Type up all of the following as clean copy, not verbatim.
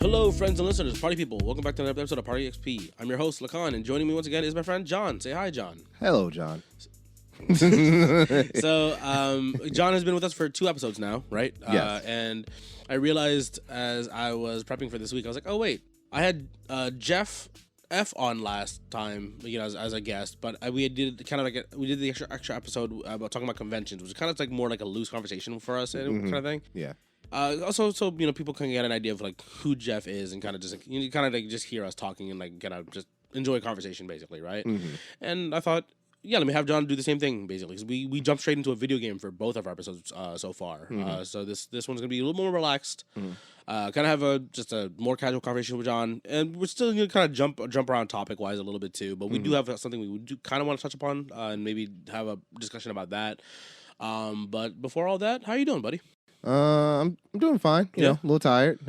Hello, friends and listeners, party people. Welcome back to another episode of Party XP. I'm your host, Lakan, and joining me once again is my friend John. Say hi, John. Hello, John. So, John has been with us for 2 episodes now, right? Yes. And I realized as I was prepping for this week, I was like, oh, wait, I had Jeff F on last time, as a guest, but we did the extra episode about talking about conventions, which is kind of like more like a loose conversation for us, kind of thing. Yeah. Also, so people can get an idea of like who Jeff is and kind of just like, just hear us talking and like kind of just enjoy a conversation basically, right? Mm-hmm. And I thought, yeah, let me have John do the same thing basically, because we jumped straight into a video game for both of our episodes so far. Mm-hmm. So this one's gonna be a little more relaxed. Mm-hmm. Kind of have just a more casual conversation with John, and we're still kind of jump around topic wise a little bit too. But we do have something we do kind of want to touch upon and maybe have a discussion about that. But before all that, how are you doing, buddy? I'm doing fine. You know, a little tired.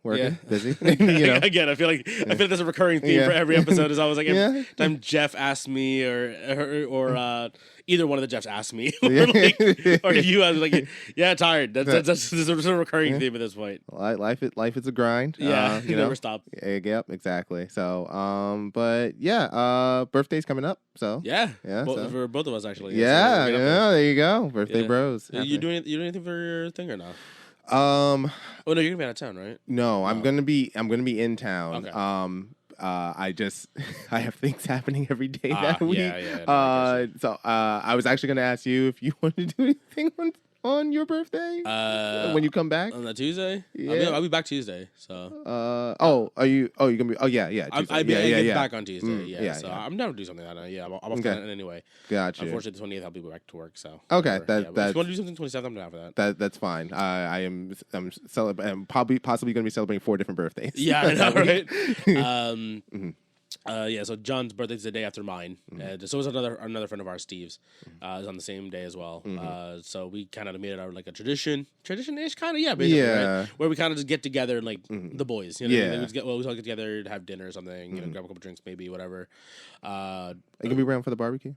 Working, busy. Again, I feel like there's a recurring theme for every episode. Is always like every time Jeff asks me or either one of the Jeffs asks me or you, I was like, yeah, tired. That's a recurring theme at this point. Life is a grind. Yeah, you never stop. Yep, exactly. So, but yeah, birthday's coming up. So yeah. For both of us actually. Yeah, there you go. Birthday bros. You doing anything for your thing or not? Oh no, you're gonna be out of town, right? No, I'm gonna be in town. Okay. I have things happening every day that week. Yeah. So I was actually gonna ask you if you want to do anything on your birthday when you come back on the Tuesday. Yeah. I'll be back Tuesday. So. Are you gonna be? Oh yeah. Tuesday. I'll be back on Tuesday. So yeah. I'm down to do something. I'm off that anyway. Gotcha. Unfortunately, the 28th I'll be back to work. So. Okay. If you want to do something 27th, I'm down for that. That's fine. I'm possibly going to be celebrating 4 different birthdays. Yeah, I know, right? So John's birthday is the day after mine. So is another friend of ours, Steve's, is on the same day as well. So we kind of made it like a tradition-ish kind of, basically, right? Where we kind of just get together and like the boys, we all get together to have dinner or something, grab a couple drinks, maybe whatever. Are you gonna be around for the barbecue?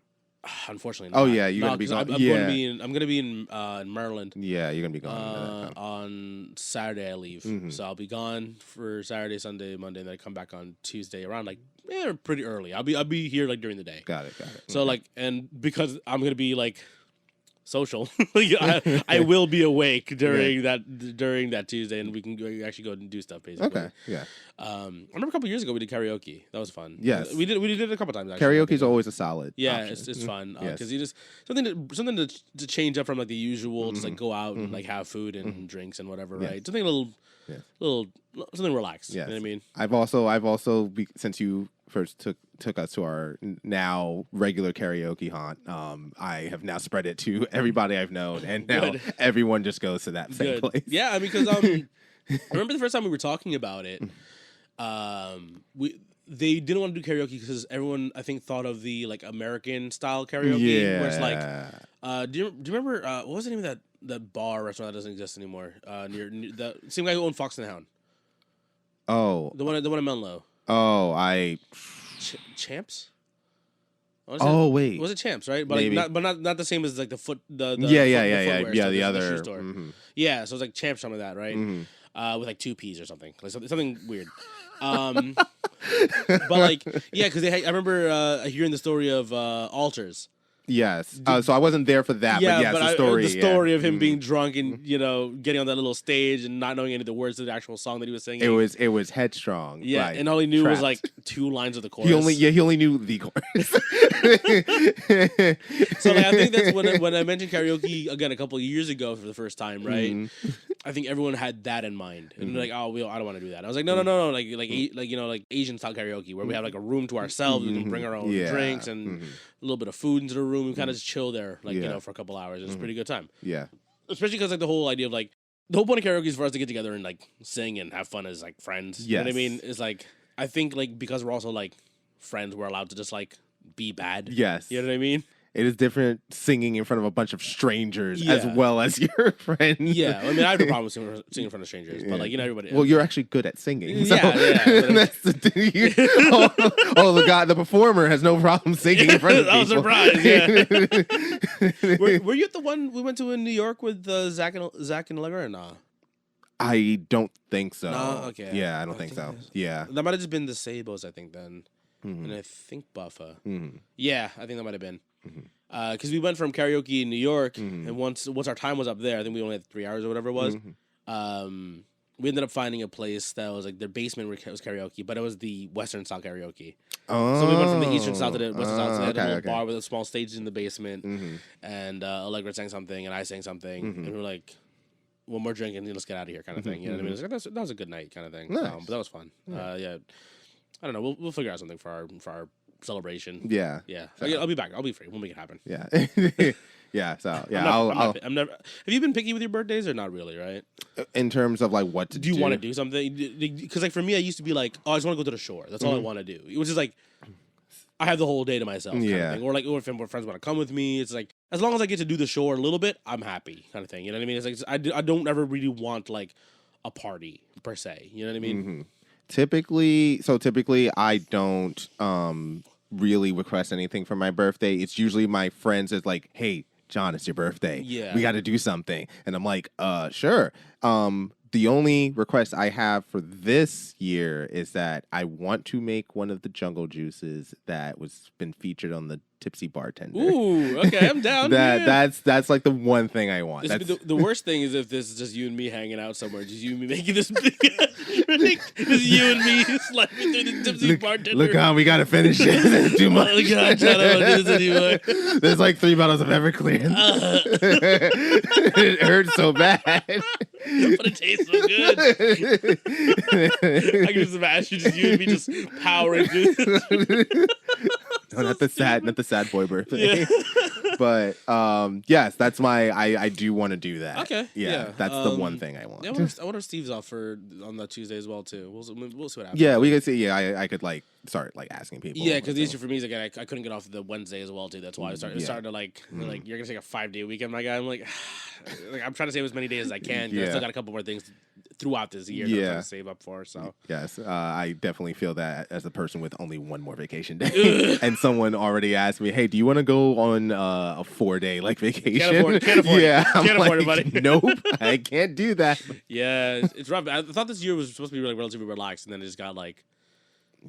Unfortunately, not. Oh yeah, you're gonna be gone. I'm gonna be in Maryland. Yeah, you're gonna be gone on Saturday. I leave, so I'll be gone for Saturday, Sunday, Monday, and then I come back on Tuesday around pretty early. I'll be here like during the day. Got it. So and because I'm gonna be like social, I will be awake during that Tuesday, and we can actually go and do stuff basically. Okay, yeah. I remember a couple years ago we did karaoke. That was fun. Yes, we did it a couple times. Actually. Karaoke's always a solid. Yeah, option. it's fun because you just something to change up from like the usual, just like go out and like have food and drinks and whatever, right? Something a little something relaxed. Yes. You know what I mean? I've also since you first took us to our now regular karaoke haunt, I have now spread it to everybody I've known, and now everyone just goes to that same place. Yeah, I mean, because I remember the first time we were talking about it, they didn't want to do karaoke because everyone I think thought of the like American style karaoke, where it's like, do you remember what was the name of that bar restaurant that doesn't exist anymore? Near the same guy who owned Fox and the Hound. Oh, the one in Menlo. Oh, Champs. Wait, was it Champs, right? But maybe. Like, not the same as like the foot. The the other. The store. Yeah, so it's like Champs, some of that, right? With like 2 P's or something, like something weird. But like, yeah, because I remember hearing the story of Altars. Yes. So I wasn't there for that, but yes, the story. The story of him being drunk and getting on that little stage and not knowing any of the words to the actual song that he was singing. It was Headstrong. Yeah, right. And all he knew was like 2 lines of the chorus. He only knew the chorus. So like, I think that's when I mentioned karaoke again a couple of years ago for the first time, right? I think everyone had that in mind, and they're like, "Oh, I don't want to do that." I was like, "No, like Asian style karaoke where we have like a room to ourselves, we can bring our own drinks and a little bit of food into the room, and kind of just chill there, for a couple hours. It's a pretty good time. Yeah, especially because like the whole idea of like the whole point of karaoke is for us to get together and like sing and have fun as like friends. Yes. You know what I mean? It's like I think like because we're also like friends, we're allowed to just like be bad. Yes, you know what I mean. It is different singing in front of a bunch of strangers as well as your friends. Yeah, I mean, I have no problem with singing in front of strangers, but like everybody. Well, you're actually good at singing. So that's the performer has no problem singing in front of people. I was surprised. Yeah. were you at the one we went to in New York with Zach and Allegra or nah? I don't think so. No, okay. Yeah, I don't think so. Yeah, that might have just been the Sabos, I think then, and I think Buffa. Yeah, I think that might have been because we went from karaoke in New York, and once our time was up there, I think we only had 3 hours or whatever it was. We ended up finding a place that was like their basement was karaoke, but it was the Western style karaoke. Oh, so we went from the Eastern style to the Western style. So they had a little okay. bar with a small stage in the basement, and Allegra sang something, and I sang something, and we were like, one more drink and let's get out of here, kind of thing. You know what I mean? It was like, that was a good night, kind of thing. Nice. But that was fun. Yeah, I don't know. We'll figure out something for our celebration. Yeah. So. I'll be back. I'll be free. We'll make it happen. Yeah. Yeah. So yeah, I'm never. Have you been picky with your birthdays or not really? Right. In terms of like what to do. Do you want to do something? Because like for me, I used to be like, oh, I just want to go to the shore. That's all I want to do. Which is like, I have the whole day to myself. Kind of thing. Or like, or if friends want to come with me, it's like as long as I get to do the shore a little bit, I'm happy, kind of thing. You know what I mean? It's like I don't ever really want like a party per se. You know what I mean? Typically, I don't really request anything for my birthday. It's usually my friends is like, hey, John, it's your birthday. Yeah. We got to do something. And I'm like, sure. The only request I have for this year is that I want to make one of the jungle juices that was been featured on the Tipsy Bartender. Ooh, okay, I'm down. That's like the one thing I want. The worst thing is if this is just you and me hanging out somewhere, just you and me making this big just you and me slapping through the Tipsy Bartender. Look on, we gotta finish it. It's too much. Oh God, John, I don't want to do this anymore. There's like 3 bottles of Everclear. It hurts so bad. But it tastes so good. I can just imagine you and me just powering through this. No, not the sad boy birthday. Yeah. But yes, that's I do want to do that. Okay. Yeah. That's the one thing I want. Yeah, I wonder if Steve's off on that Tuesday as well too. We'll see what happens. Yeah, we could see. Yeah, I could like start like asking people. Yeah, because the issue for me is like I couldn't get off the Wednesday as well too. That's why I started to like like you're gonna take a 5-day weekend, my guy. I'm like I'm trying to save as many days as I can. I still got a couple more things throughout this year that I'm trying to save up for. So yes, I definitely feel that as a person with only one more vacation day, and someone already asked me, "Hey, do you want to go on a 4-day like vacation?" Can't afford yeah, it. Can't afford it, buddy. Nope, I can't do that. Yeah, it's rough. I thought this year was supposed to be like relatively relaxed, and then it just got like.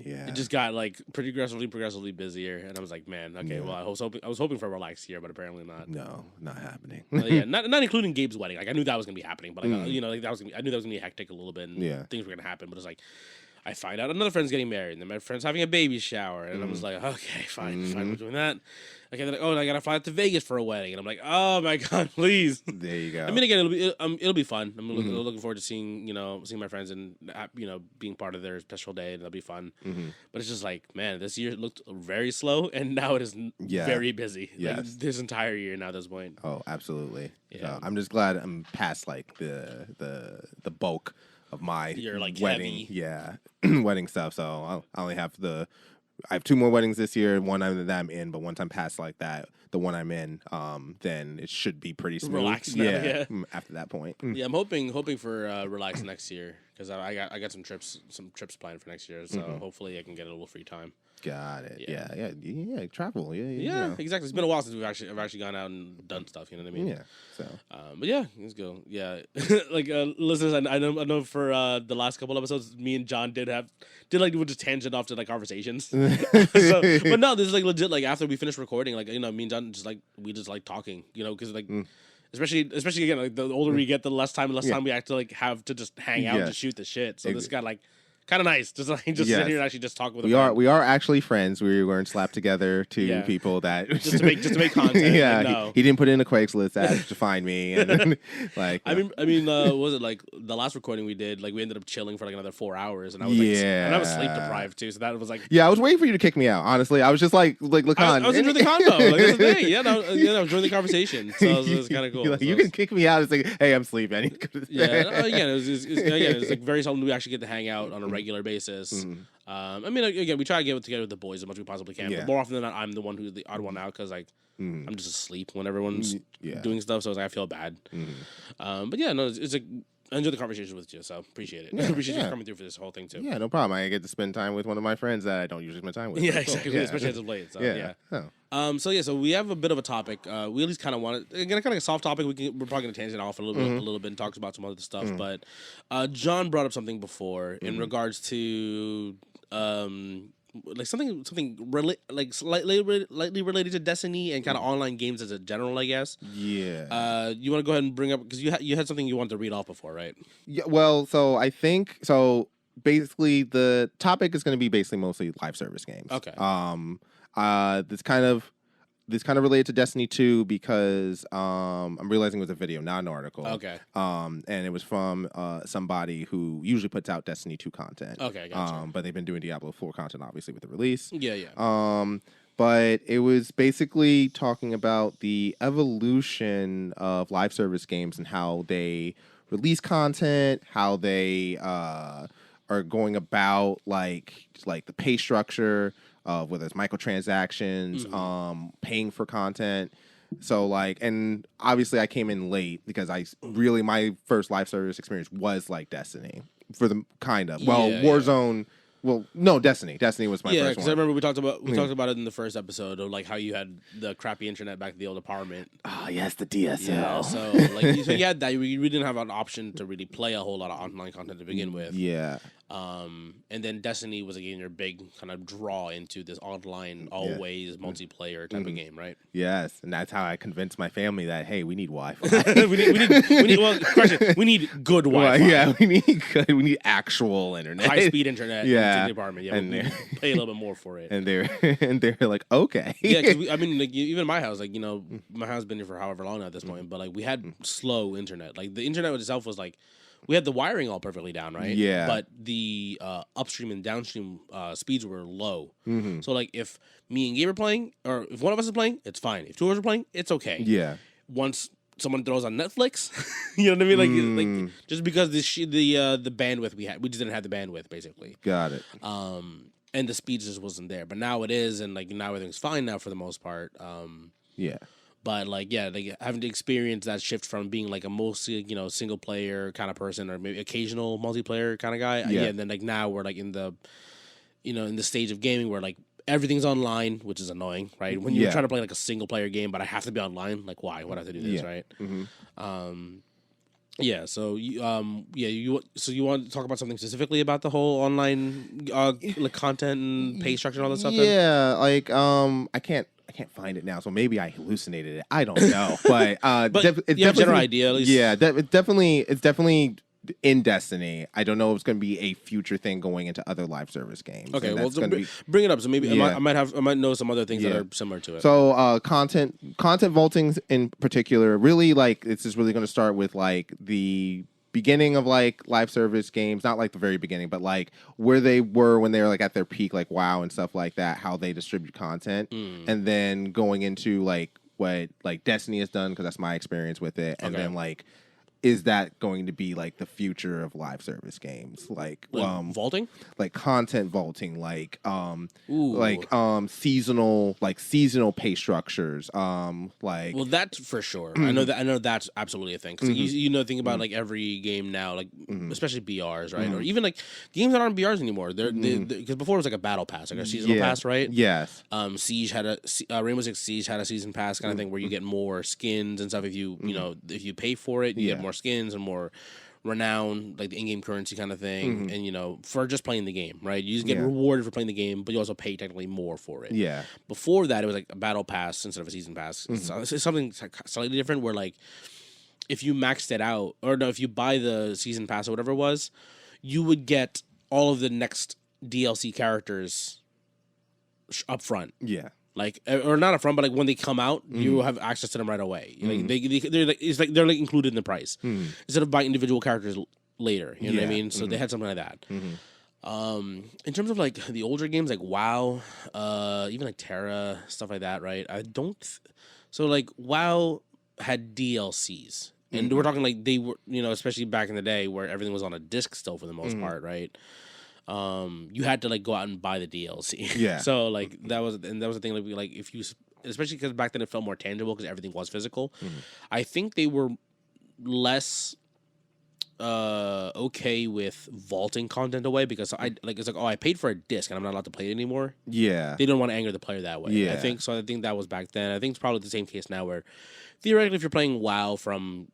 Yeah, it just got like progressively busier, and I was like, man, okay. Well, I was hoping for a relaxed year, but apparently not. No, not happening. Yeah, not including Gabe's wedding. Like I knew that was gonna be happening, but like I knew that was gonna be hectic a little bit, and things were gonna happen. But it's like I find out another friend's getting married, and then my friend's having a baby shower, and I was like, okay, fine, we're doing that. Okay, they're like, oh, I gotta fly out to Vegas for a wedding, and I'm like, oh my God, please. There you go. I mean, again, it'll be fun. I'm looking forward to seeing my friends and being part of their special day, and it'll be fun. But it's just like, man, this year looked very slow, and now it is very busy. Yes. Like, this entire year now at this point. Oh, absolutely. Yeah. So I'm just glad I'm past like the bulk of my like wedding, heavy. wedding stuff. So I only have I have 2 more weddings this year. One that I'm in, but once I'm past like that, the one I'm in, then it should be pretty smooth. Relaxed now, yeah. After that point. Yeah, I'm hoping for relax next year because I got some trips planned for next year. So hopefully I can get a little free time. Got it. Yeah. Travel. Yeah, exactly. It's been a while since I've actually gone out and done stuff. You know what I mean? Yeah. So. But yeah, let's go. Yeah, like listeners, I know for the last couple episodes, me and John did just tangent off to like conversations. But no, this is like legit. Like after we finished recording, like me and John we just like talking. Because like. Especially again, like the older we get, the less time we have to like have to just hang out and shoot the shit. So this got like kind of nice, just sit here and actually just talk with. We are actually friends. We weren't slapped together to people that just to make content. Yeah, he didn't put in a Craigslist ad to find me, and like I mean, was it like the last recording we did? Like we ended up chilling for like another 4 hours, and I was and I was sleep deprived too. So that was like I was waiting for you to kick me out. Honestly, I was just like Lakan. I was enjoying the convo. Like that's the thing. Yeah, I was enjoying the conversation. So it was kind of cool. You can kick me out. It's like, hey, I'm sleeping. I need to go to again, it was like very seldom we actually get to hang out on a regular basis. I mean, again, we try to get together with the boys as much as we possibly can. But more often than not, I'm the one who's the odd one out because like I'm just asleep when everyone's doing stuff. So it's like I feel bad. But yeah, no, it's like I enjoyed the conversation with you, so appreciate it. Appreciate you coming through for this whole thing too. Yeah, no problem. I get to spend time with one of my friends that I don't usually spend time with. Yeah, exactly. Especially as of late. So, yeah. Oh. So we have a bit of a topic. We at least kind of wanted again, kind of a soft topic. We're probably gonna tangent off a little bit and talk about some other stuff. But John brought up something before in regards to like something slightly related to Destiny and kind of online games as a general, I guess. Yeah. You want to go ahead and bring up because you had something you wanted to read off before, right? Yeah. Well, so I think so. Basically, the topic is going to be basically mostly live service games. Okay. This kind of related to Destiny 2 because I'm realizing it was a video, not an article. Okay. And it was from somebody who usually puts out Destiny 2 content. Okay, gotcha. But they've been doing Diablo 4 content, obviously, with the release. Yeah. But it was basically talking about the evolution of live service games and how they release content, how they are going about like the pay structure of whether it's microtransactions, paying for content. So and obviously I came in late because my first live service experience was like Destiny for the kind of Warzone. Yeah. Well, no, Destiny. Destiny was my first one. Yeah, because I remember we talked about it in the first episode of like how you had the crappy internet back at the old apartment. Oh yes, the DSL. Yeah, so you had that. We didn't have an option to really play a whole lot of online content to begin with. Yeah. And then Destiny was again your big kind of draw into this online, always multiplayer type of game, right? Yes, and that's how I convinced my family that hey, we need Wi-Fi. we need good Wi-Fi. Yeah, we need actual internet, high speed internet. Yeah, in the apartment. Yeah, we'll pay a little bit more for it. And they're like, okay. Yeah, because even my house, my house has been here for however long now at this point, but we had slow internet. Like the internet itself was we had the wiring all perfectly down, right? Yeah. But the upstream and downstream speeds were low. Mm-hmm. So if me and Gabe are playing, or if one of us is playing, it's fine. If two of us are playing, it's okay. Yeah. Once someone throws on Netflix, you know what I mean? Like just because the bandwidth we just didn't have the bandwidth basically. Got it. And the speed just wasn't there. But now it is, and now everything's fine now for the most part. Yeah. But having to experience that shift from being a mostly single player kind of person or maybe occasional multiplayer kind of guy, and then now we're in the in the stage of gaming where everything's online, which is annoying, right? When you're trying to play a single player game, but I have to be online, why? What do I have to do this, right? Mm-hmm. Yeah. So you want to talk about something specifically about the whole online content and pay structure and all that stuff? Yeah. I can't find it now, so maybe I hallucinated it. I don't know, but it's you have a general idea, at least. Yeah, it's definitely in Destiny. I don't know if it's going to be a future thing going into other live service games. Okay, well, bring it up. So maybe I might know some other things that are similar to it. So content vaulting in particular, really it's just really going to start with the beginning of live service games, not the very beginning, but where they were when they were at their peak, WoW and stuff like that, how they distribute content, and then going into what Destiny has done, because that's my experience with it, and then is that going to be the future of live service games, vaulting, content vaulting, seasonal pay structures, well, that's for sure. I know that's absolutely a thing. Cause think about every game now, especially BRs, right, or even games that aren't BRs anymore. They're because before it was a battle pass, a seasonal pass, right? Yes. Siege had Rainbow Six Siege had a season pass kind of thing where you get more skins and stuff if you if you pay for it, you get more skins and more renown, the in-game currency kind of thing, and for just playing the game, right? You just get rewarded for playing the game, but you also pay technically more for it. Yeah. Before that, it was a battle pass instead of a season pass. It's something slightly different where if you maxed it out, or no, if you buy the season pass or whatever it was, you would get all of the next DLC characters up front. Yeah. Or not up front, but when they come out, you will have access to them right away. They're included in the price instead of buying individual characters later. You know what I mean? So they had something like that. In terms of the older games WoW, even Terra, stuff like that, right? WoW had DLCs, and we're talking they were especially back in the day where everything was on a disc still for the most part, right? You had to go out and buy the DLC. Yeah. So that was the thing. If you, especially because back then it felt more tangible because everything was physical. I think they were less okay with vaulting content away because it's like, oh, I paid for a disc and I'm not allowed to play it anymore. Yeah. They don't want to anger the player that way. Yeah. I think that was back then. I think it's probably the same case now where theoretically if you're playing WoW from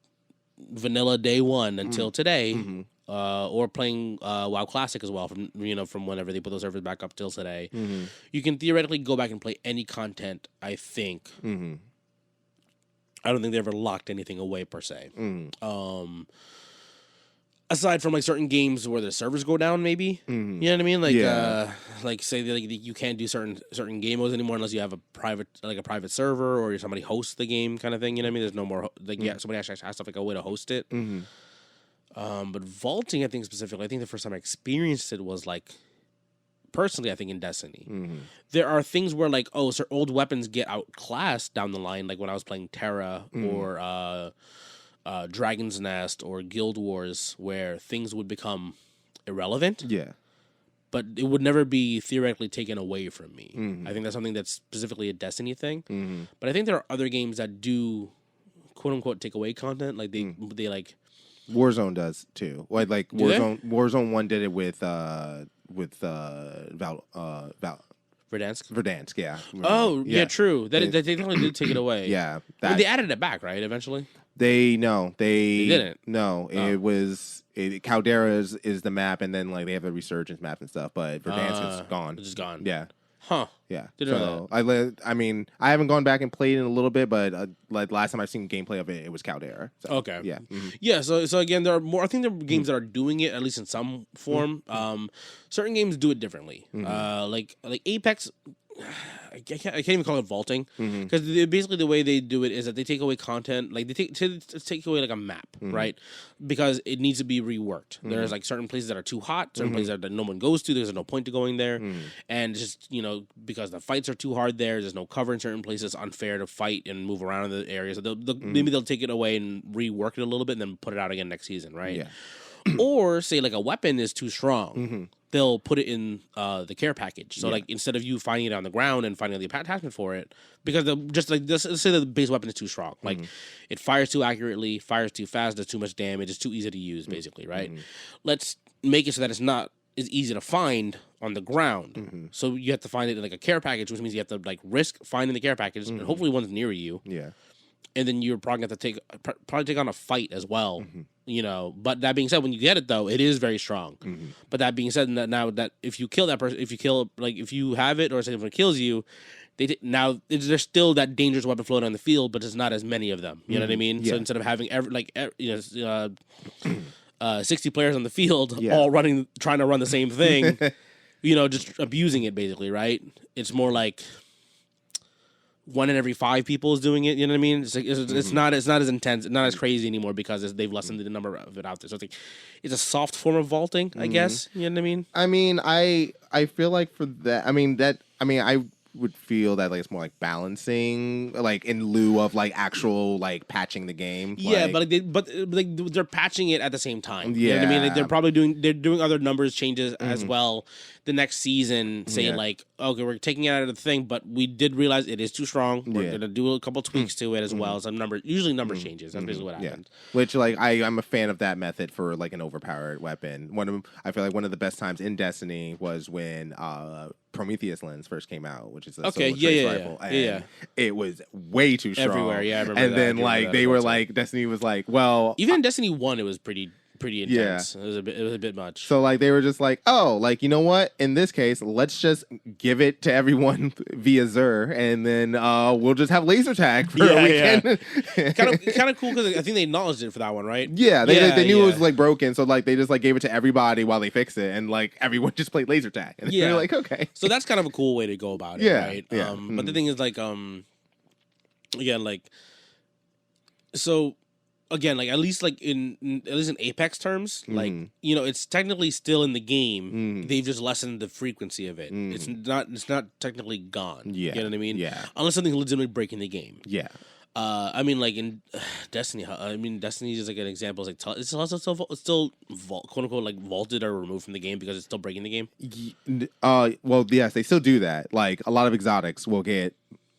vanilla day one until today, or playing WoW Classic as well from whenever they put those servers back up till today, you can theoretically go back and play any content, I think. I don't think they ever locked anything away per se. Aside from like certain games where the servers go down, maybe you know what I mean. Like say you can't do certain game modes anymore unless you have a private server or somebody hosts the game kind of thing. You know what I mean? There's no more somebody actually has to have like a way to host it. But vaulting, I think specifically, I think the first time I experienced it was like. Personally, I think in Destiny, there are things where like, old weapons get outclassed down the line. Like when I was playing Terra or Dragon's Nest or Guild Wars, where things would become irrelevant. Yeah, but it would never be theoretically taken away from me. I think that's something that's specifically a Destiny thing. But I think there are other games that do, quote unquote, take away content. Like they like. Warzone does too. Like Warzone 1 did it with Verdansk, yeah. Yeah, true. They definitely did take it away. Yeah, they added it back, right? Eventually, they didn't. No, it was Caldera is the map, and then like they have a resurgence map and stuff. But Verdansk is gone. It's just gone. Yeah. Huh. Yeah. Didn't know that. I mean, I haven't gone back and played in a little bit, but like last time I've seen gameplay of it, it was Caldera. So, okay. Yeah. Yeah. So again, there are more. I think there are games that are doing it at least in some form. Certain games do it differently. Like Apex. I can't even call it vaulting because basically the way they do it is that they take away content, like they take away like a map, right? Because it needs to be reworked. There's like certain places that are too hot, certain places that no one goes to. There's no point to going there, and just because the fights are too hard there's no cover in certain places. It's unfair to fight and move around in the areas. So maybe they'll take it away and rework it a little bit, and then put it out again next season, right? Yeah. Or say like a weapon is too strong. They'll put it in the care package. So like instead of you finding it on the ground and finding the attachment for it, because let's say the base weapon is too strong. Like it fires too accurately, fires too fast, does too much damage, it's too easy to use, basically, right? Let's make it so that it's not as easy to find on the ground. So you have to find it in like a care package, which means you have to like risk finding the care package, and hopefully one's near you. Yeah. And then you're probably going to have to take on a fight as well, But that being said, when you get it though, it is very strong. But that being said, now that if you kill that person, if you have it or someone kills you, there's still that dangerous weapon floating on the field, but there's not as many of them. You know what I mean? Yeah. So instead of having 60 players on the field all trying to run the same thing, just abusing it basically, right? It's more like 1 in every 5 people is doing it. You know what I mean? It's not as intense, not as crazy anymore because they've lessened the number of it out there. So it's a soft form of vaulting, I guess. You know what I mean? I mean, I feel like for that. I would feel that like it's more like balancing, like in lieu of like actual like patching the game. Yeah, but they're patching it at the same time. Yeah, you know what I mean? Like they're doing other numbers changes as well. The next season, like, okay, we're taking it out of the thing, but we did realize it is too strong. We're gonna do a couple tweaks to it as well. Some usually number changes. That's basically what happened. Which like I'm a fan of that method for like an overpowered weapon. I feel like one of the best times in Destiny was when Prometheus Lens first came out, which is a solo trace rifle. And it was way too strong. Everywhere, yeah, I remember and that. then like they were like, Destiny was like, well, even in Destiny 1 it was pretty intense. Yeah. It was a bit much. So like they were just like, oh, like you know what? In this case, let's just give it to everyone via Xur, and then we'll just have laser tag for a weekend. Kind of cool because I think they acknowledged it for that one, right? Yeah, they knew it was like broken, so like they just like gave it to everybody while they fixed it, and like everyone just played laser tag, and they're like, okay. So that's kind of a cool way to go about it, right? Yeah. But the thing is, like, again, like, so. Again, like at least in Apex terms, like it's technically still in the game. They've just lessened the frequency of it. It's not technically gone. Yeah, you know what I mean. Yeah, unless something's legitimately breaking the game. Yeah, I mean, like in Destiny. Destiny is like an example. It's like it's still quote unquote like vaulted or removed from the game because it's still breaking the game. Well, yes, they still do that. Like a lot of exotics will get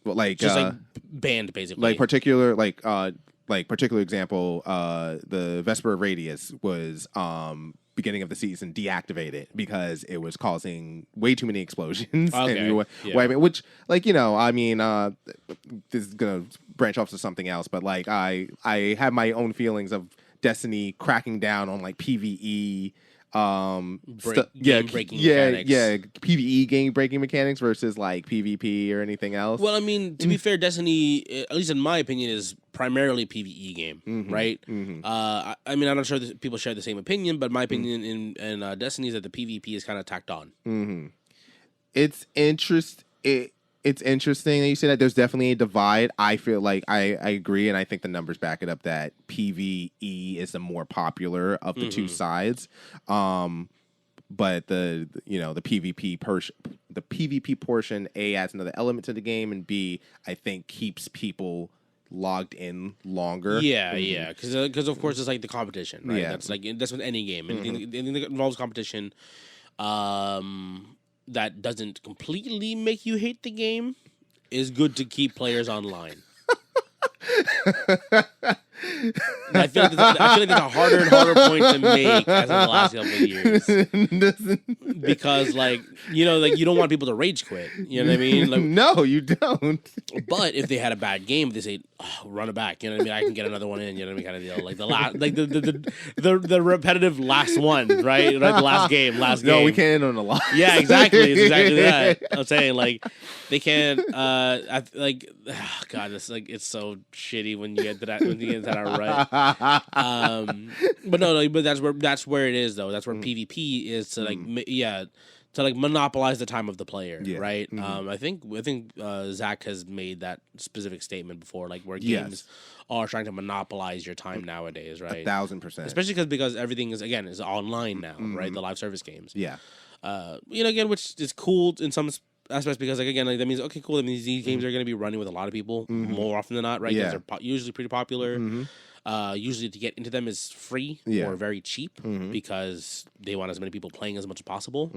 like just like banned basically. Like particular like like particular example, the Vesper Radius was beginning of the season deactivated because it was causing way too many explosions. Okay. Which, like, you know, I mean, this is gonna branch off to something else, but like I have my own feelings of Destiny cracking down on like PvE game breaking mechanics. PvE game breaking mechanics versus like PvP or anything else. Well, I mean, to be fair, Destiny, at least in my opinion, is primarily a PvE game, right? I mean, I'm not sure that people share the same opinion, but my opinion in Destiny is that the PvP is kind of tacked on. It's it's interesting that you say that. There's definitely a divide. I feel like I agree, and I think the numbers back it up that PvE is the more popular of the two sides. But the PvP portion, A, adds another element to the game, and B, I think keeps people logged in longer. Yeah, because of course it's like the competition, right? Yeah. That's with any game. Anything that involves competition, that doesn't completely make you hate the game is good to keep players online. I feel like that's a harder and harder point to make as in the last couple of years. Because, like, you know, like, you don't want people to rage quit. You know what I mean? Like, no, you don't. But if they had a bad game, they say, run it back. You know what I mean? I can get another one in. You know what I mean? Kind of deal. Like the last, like the repetitive last one, right? The last game. No, we can't end on a lot. Yeah, exactly. It's exactly that. I'm saying, like, they can't. God, it's so shitty when you get to that. When you get to that right. But that's where it is though. That's where PvP is to like monopolize the time of the player, right? I think Zach has made that specific statement before, like where games are trying to monopolize your time nowadays, right? 1,000%. Especially because everything is online now, right? The live service games, yeah. Again, which is cool in some aspects because, like, again, like, that means okay, cool. That means these games are going to be running with a lot of people more often than not, right? Yeah. Because they're usually pretty popular. Usually to get into them is free or very cheap because they want as many people playing as much as possible.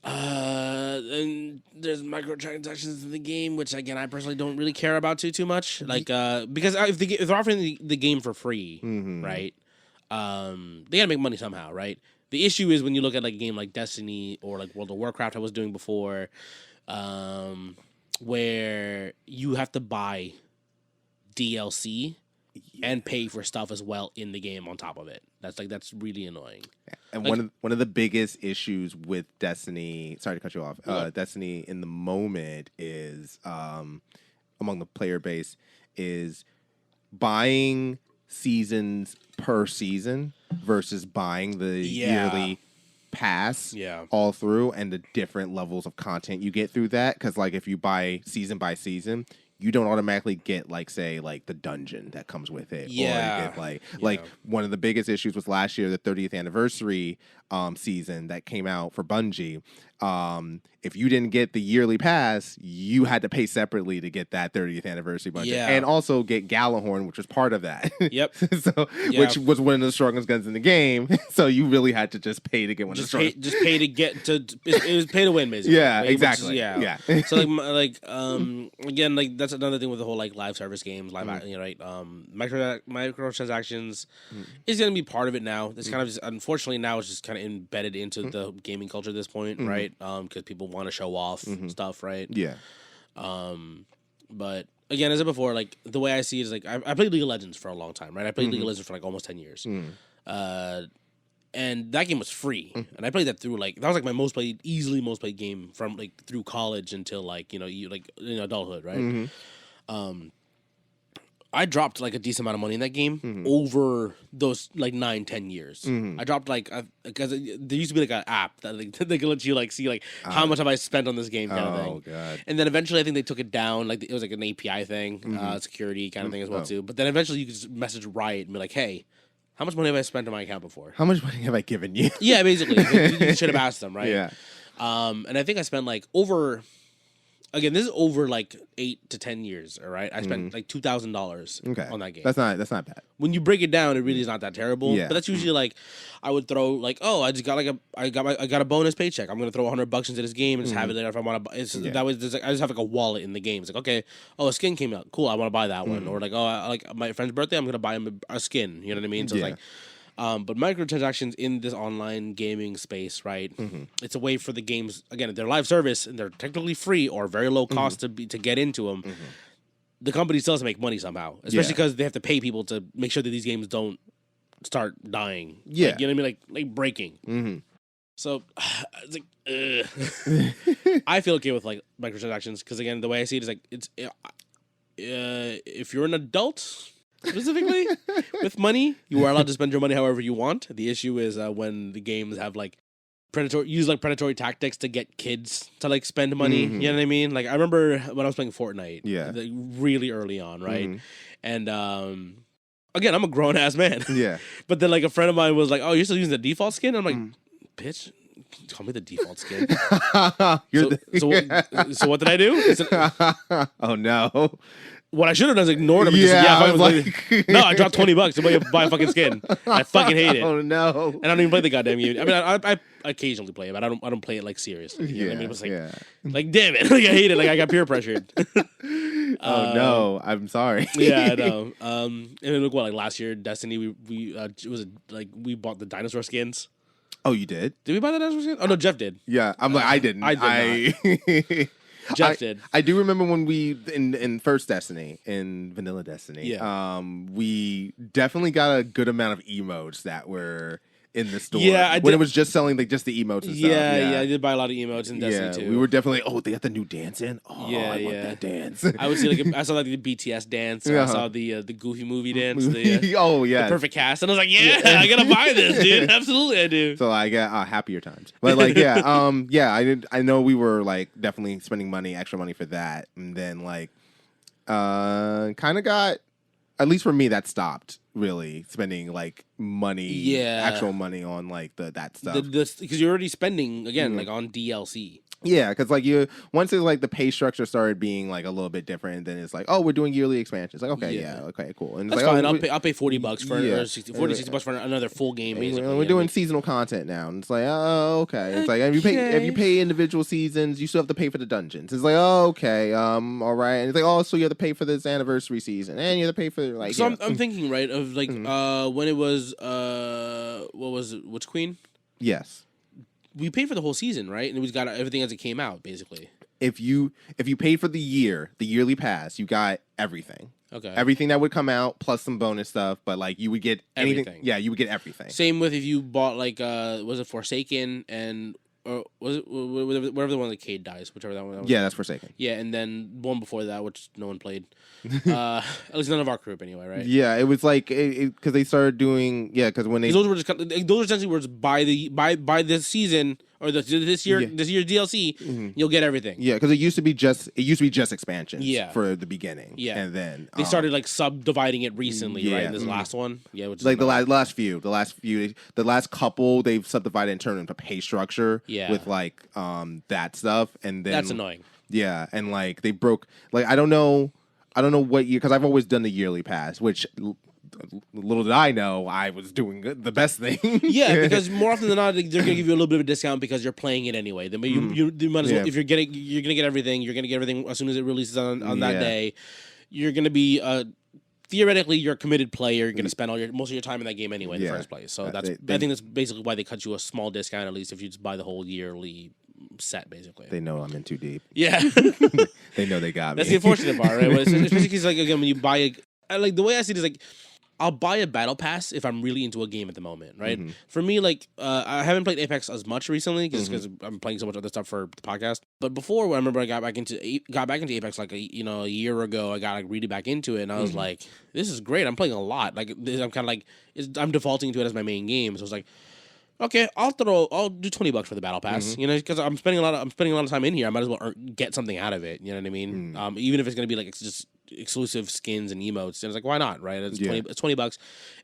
And there's microtransactions in the game, which again I personally don't really care about too much. Like because if they're offering the game for free, right? They gotta make money somehow, right? The issue is when you look at like a game like Destiny or like World of Warcraft I was doing before, where you have to buy DLC and pay for stuff as well in the game on top of it. That's really annoying. And like, one of the biggest issues with Destiny, sorry to cut you off, Destiny in the moment is among the player base is buying seasons per season versus buying the yearly pass all through and the different levels of content you get through that. Because like if you buy season by season, you don't automatically get like say like the dungeon that comes with it. Or you get like one of the biggest issues was last year, the 30th anniversary season that came out for Bungie. If you didn't get the yearly pass, you had to pay separately to get that 30th anniversary budget, and also get Galahorn, which was part of that. Which was one of the strongest guns in the game. So you really had to just pay to get one. Just pay to get to. It was pay to win, basically. Yeah, right? exactly. So again, like that's another thing with the whole like live service games, right? Microtransactions is going to be part of it now. It's kind of just, unfortunately now it's just kind of embedded into the gaming culture at this point, right? Because people want to show off stuff, right? Yeah. But again, as I said before, like the way I see it is like I played League of Legends for a long time, right? I played League of Legends for like almost 10 years. And that game was free, and I played that through like that was like my easily most played game from like through college until like adulthood, right? I dropped like a decent amount of money in that game over those like 9-10 years. I dropped like because there used to be like an app that they could let you like see like how much have I spent on this game kind of thing. Oh god! And then eventually I think they took it down. Like it was like an API thing, security kind of thing as well too. But then eventually you could just message Riot and be like, hey. How much money have I spent on my account before? How much money have I given you? Yeah, basically. You should have asked them, right? Yeah. And I think I spent like over again, this is over like 8 to 10 years. All right, I spent like $2,000 on that game. That's not bad. When you break it down, it really is not that terrible. Yeah. But that's usually like, I would throw like, oh, I just got like I got a bonus paycheck. I'm gonna throw $100 into this game and just have it there if I want to. That was I just have like a wallet in the game. It's like, okay, oh, a skin came out, cool, I want to buy that one. Or like, oh, like my friend's birthday, I'm gonna buy him a skin. You know what I mean? So it's like. But microtransactions in this online gaming space, right? It's a way for the games, again, they're live service and they're technically free or very low cost to get into them. The company still has to make money somehow, especially because they have to pay people to make sure that these games don't start dying. Yeah. Like, you know what I mean? Like breaking. So it's like, I feel okay with like microtransactions because, again, the way I see it is like, it's if you're an adult specifically with money, you are allowed to spend your money however you want. The issue is when the games have like predatory tactics to get kids to like spend money. You know what I mean? Like I remember when I was playing Fortnite, like, really early on, right? And again, I'm a grown ass man. Yeah. But then like a friend of mine was like, "Oh, you're still using the default skin?" I'm like, "Bitch, call me the default skin." So what did I do? Oh no. What I should have done is ignored him. I was like, no, I dropped $20 to buy a fucking skin. I fucking hate it. Oh no! And I don't even play the goddamn game. I mean, I occasionally play it, but I don't play it like seriously. You know what I mean? It was like, damn it, like I hate it. Like I got peer pressured. Oh no, I'm sorry. Yeah, I know. And then look, like last year, Destiny, we bought the dinosaur skins. Oh, you did? Did we buy the dinosaur skins? Oh no, Jeff did. Yeah, I'm like, I didn't. I did not. Jeff did. I do remember when we in first Destiny, in Vanilla Destiny, we definitely got a good amount of emotes that were in the store. Yeah, when it was just selling like just the emotes and stuff. Yeah, I did buy a lot of emotes in Destiny too. We were definitely they got the new dance in. Oh, I want that dance. I would see I saw like the BTS dance. I saw the Goofy movie dance. The perfect cast, and I was like, I gotta buy this, dude. Absolutely, I do. So I got happier times, but like I know we were like definitely spending extra money for that, and then like kind of got, at least for me, that stopped really spending like money, actual money on like that stuff. Because you're already spending again like on DLC. Yeah, because like once it's like the pay structure started being like a little bit different, then it's like, oh, we're doing yearly expansions. Like, okay, okay, cool. And it's that's like, fine. I'll pay $40 for $60 for another full game. Basically, we're doing seasonal content now, and it's like, oh, okay. It's like if you pay individual seasons, you still have to pay for the dungeons. It's like, oh, okay, all right. And it's like, oh, so you have to pay for this anniversary season, and you have to pay for like. So I'm thinking right of like when it was what was it? Witch Queen? Yes. We paid for the whole season, right? And we got everything as it came out, basically. If you paid for the yearly pass, you got everything. Okay. Everything that would come out plus some bonus stuff, but like you would get anything. Everything. Yeah, you would get everything. Same with if you bought like was it Forsaken and or was it whatever the one that Cade dies, whichever that one was. Yeah, that's Forsaken. Yeah, and then one before that, which no one played. At least none of our group anyway, right? Yeah, it was like because they started doing because when those were essentially were just buy this season or this year's DLC, you'll get everything. Yeah, because it used to be just expansions. Yeah. For the beginning. Yeah, and then they started like subdividing it recently, right? In this last one, which is like the last couple they've subdivided and turned into pay structure. Yeah. With like that stuff, and then that's annoying. Yeah, and like they broke like I don't know what year, because I've always done the yearly pass, which little did I know I was doing the best thing. Yeah, because more often than not, they're going to give you a little bit of a discount because you're playing it anyway. Then you might as well, if you're going to get everything, you're going to get everything as soon as it releases on that day. You're going to be theoretically you're a committed player. You're going to spend most of your time in that game anyway in the first place. So I think that's basically why they cut you a small discount, at least if you just buy the whole yearly set, basically. They know I'm in too deep. Yeah. They know they got me. That's the unfortunate part, right? Especially because, like, again, when you buy like, the way I see it is, like, I'll buy a battle pass if I'm really into a game at the moment, right? For me, like, I haven't played Apex as much recently because I'm playing so much other stuff for the podcast. But before, I remember I got back into Apex like a year ago. I got like really back into it, and I was like, this is great. I'm playing a lot. Like, I'm kind of like I'm defaulting to it as my main game. So it's like, okay, I'll do $20 for the battle pass, because I'm spending a lot of time in here. I might as well get something out of it. You know what I mean? Even if it's gonna be like it's just exclusive skins and emotes. And it's like, why not, right? It's $20.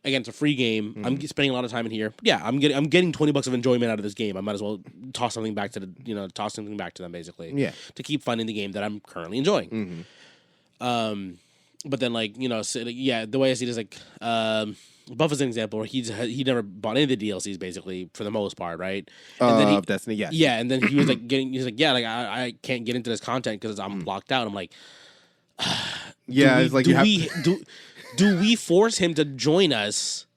Again, it's a free game. I'm spending a lot of time in here. Yeah, I'm getting $20 of enjoyment out of this game. I might as well toss something back to them basically. Yeah. To keep funding the game that I'm currently enjoying. But then the way I see it is like Buff is an example where he never bought any of the DLCs basically for the most part, right? And then Destiny, yes. Yeah, and then he was like I can't get into this content because I'm blocked out. I'm like, do we force him to join us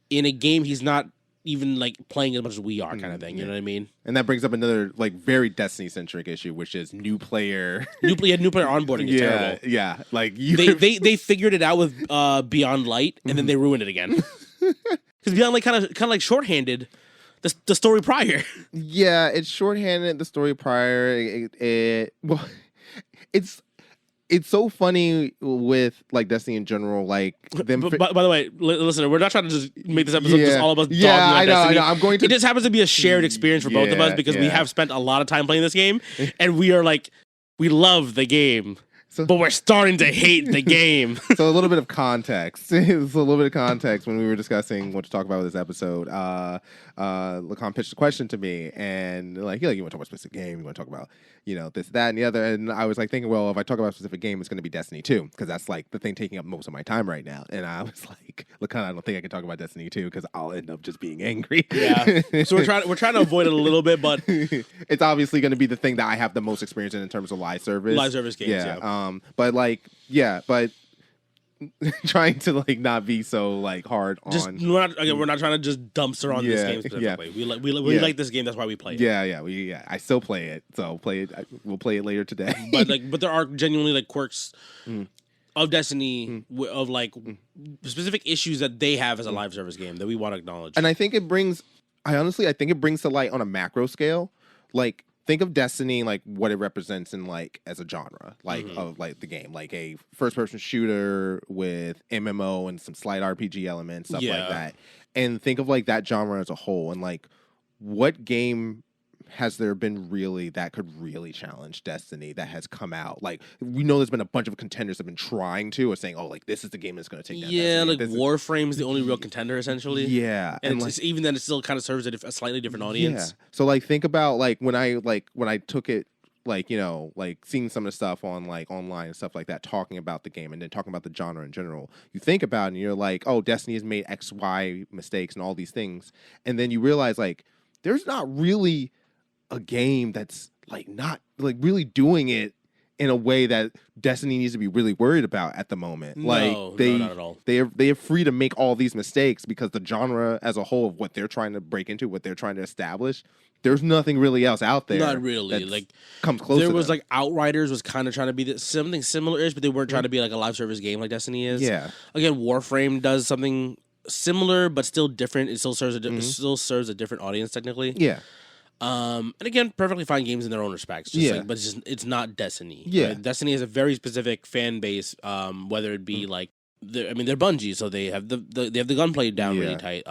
in a game he's not even like playing as much as we are, kind of thing? You know what I mean? And that brings up another like very Destiny centric issue, which is new player onboarding is terrible. Yeah, like they figured it out with Beyond Light, and then they ruined it again. Because Beyond Light kind of like shorthanded the story prior. Yeah, it's shorthanded the story prior. It's so funny with like Destiny in general. Like, them by the way, listen, we're not trying to just make this episode just all of us. Yeah, I know. Destiny. I'm going to. It just happens to be a shared experience for both of us because we have spent a lot of time playing this game, and we are like, we love the game, but we're starting to hate the game. So a little bit of context. It's a little bit of context when we were discussing what to talk about with this episode. Lakan pitched a question to me, and like, you want to talk about a specific game? You want to talk about this, that, and the other? And I was like thinking, well, if I talk about a specific game, it's going to be Destiny 2 because that's like the thing taking up most of my time right now. And I was like, Lakan, I don't think I can talk about Destiny 2 because I'll end up just being angry. Yeah. So we're trying to avoid it a little bit, but it's obviously going to be the thing that I have the most experience in terms of live service games. Yeah. But trying to like not be so like hard on. We're not trying to just dumpster on this game specifically. Yeah. We like this game. That's why we play it. Yeah. I still play it. So we'll play it later today. but there are genuinely like quirks of Destiny of like specific issues that they have as a live service game that we want to acknowledge. And I think it brings to light on a macro scale. Like, think of Destiny, like what it represents in like as a genre, like of like the game, like a first-person shooter with MMO and some slight RPG elements, stuff like that. And think of like that genre as a whole, and like what game has there been really that could really challenge Destiny that has come out? Like, we know there's been a bunch of contenders that have been trying to, or saying, oh, like this is the game that's going to take down Destiny. Like Warframe's the only real contender essentially. Yeah, and it's even then it still kind of serves a slightly different audience. Yeah. So like think about like when I took it, like, like seeing some of the stuff on like online and stuff like that, talking about the game and then talking about the genre in general. You think about it and you're like, oh, Destiny has made X, Y mistakes and all these things, and then you realize like there's not really a game that's like not like really doing it in a way that Destiny needs to be really worried about at the moment. No, not at all. They are free to make all these mistakes because the genre as a whole of what they're trying to break into, what they're trying to establish, there's nothing really else out there. Not really. Like comes close. There was like Outriders was kind of trying to be something similar-ish, but they weren't trying to be like a live service game like Destiny is. Yeah. Again, Warframe does something similar but still different. It still serves a different audience technically. Yeah. And again, perfectly fine games in their own respects. But it's not Destiny. Yeah, right? Destiny has a very specific fan base. Whether it be like, they're Bungie, so they have the gunplay down really tight.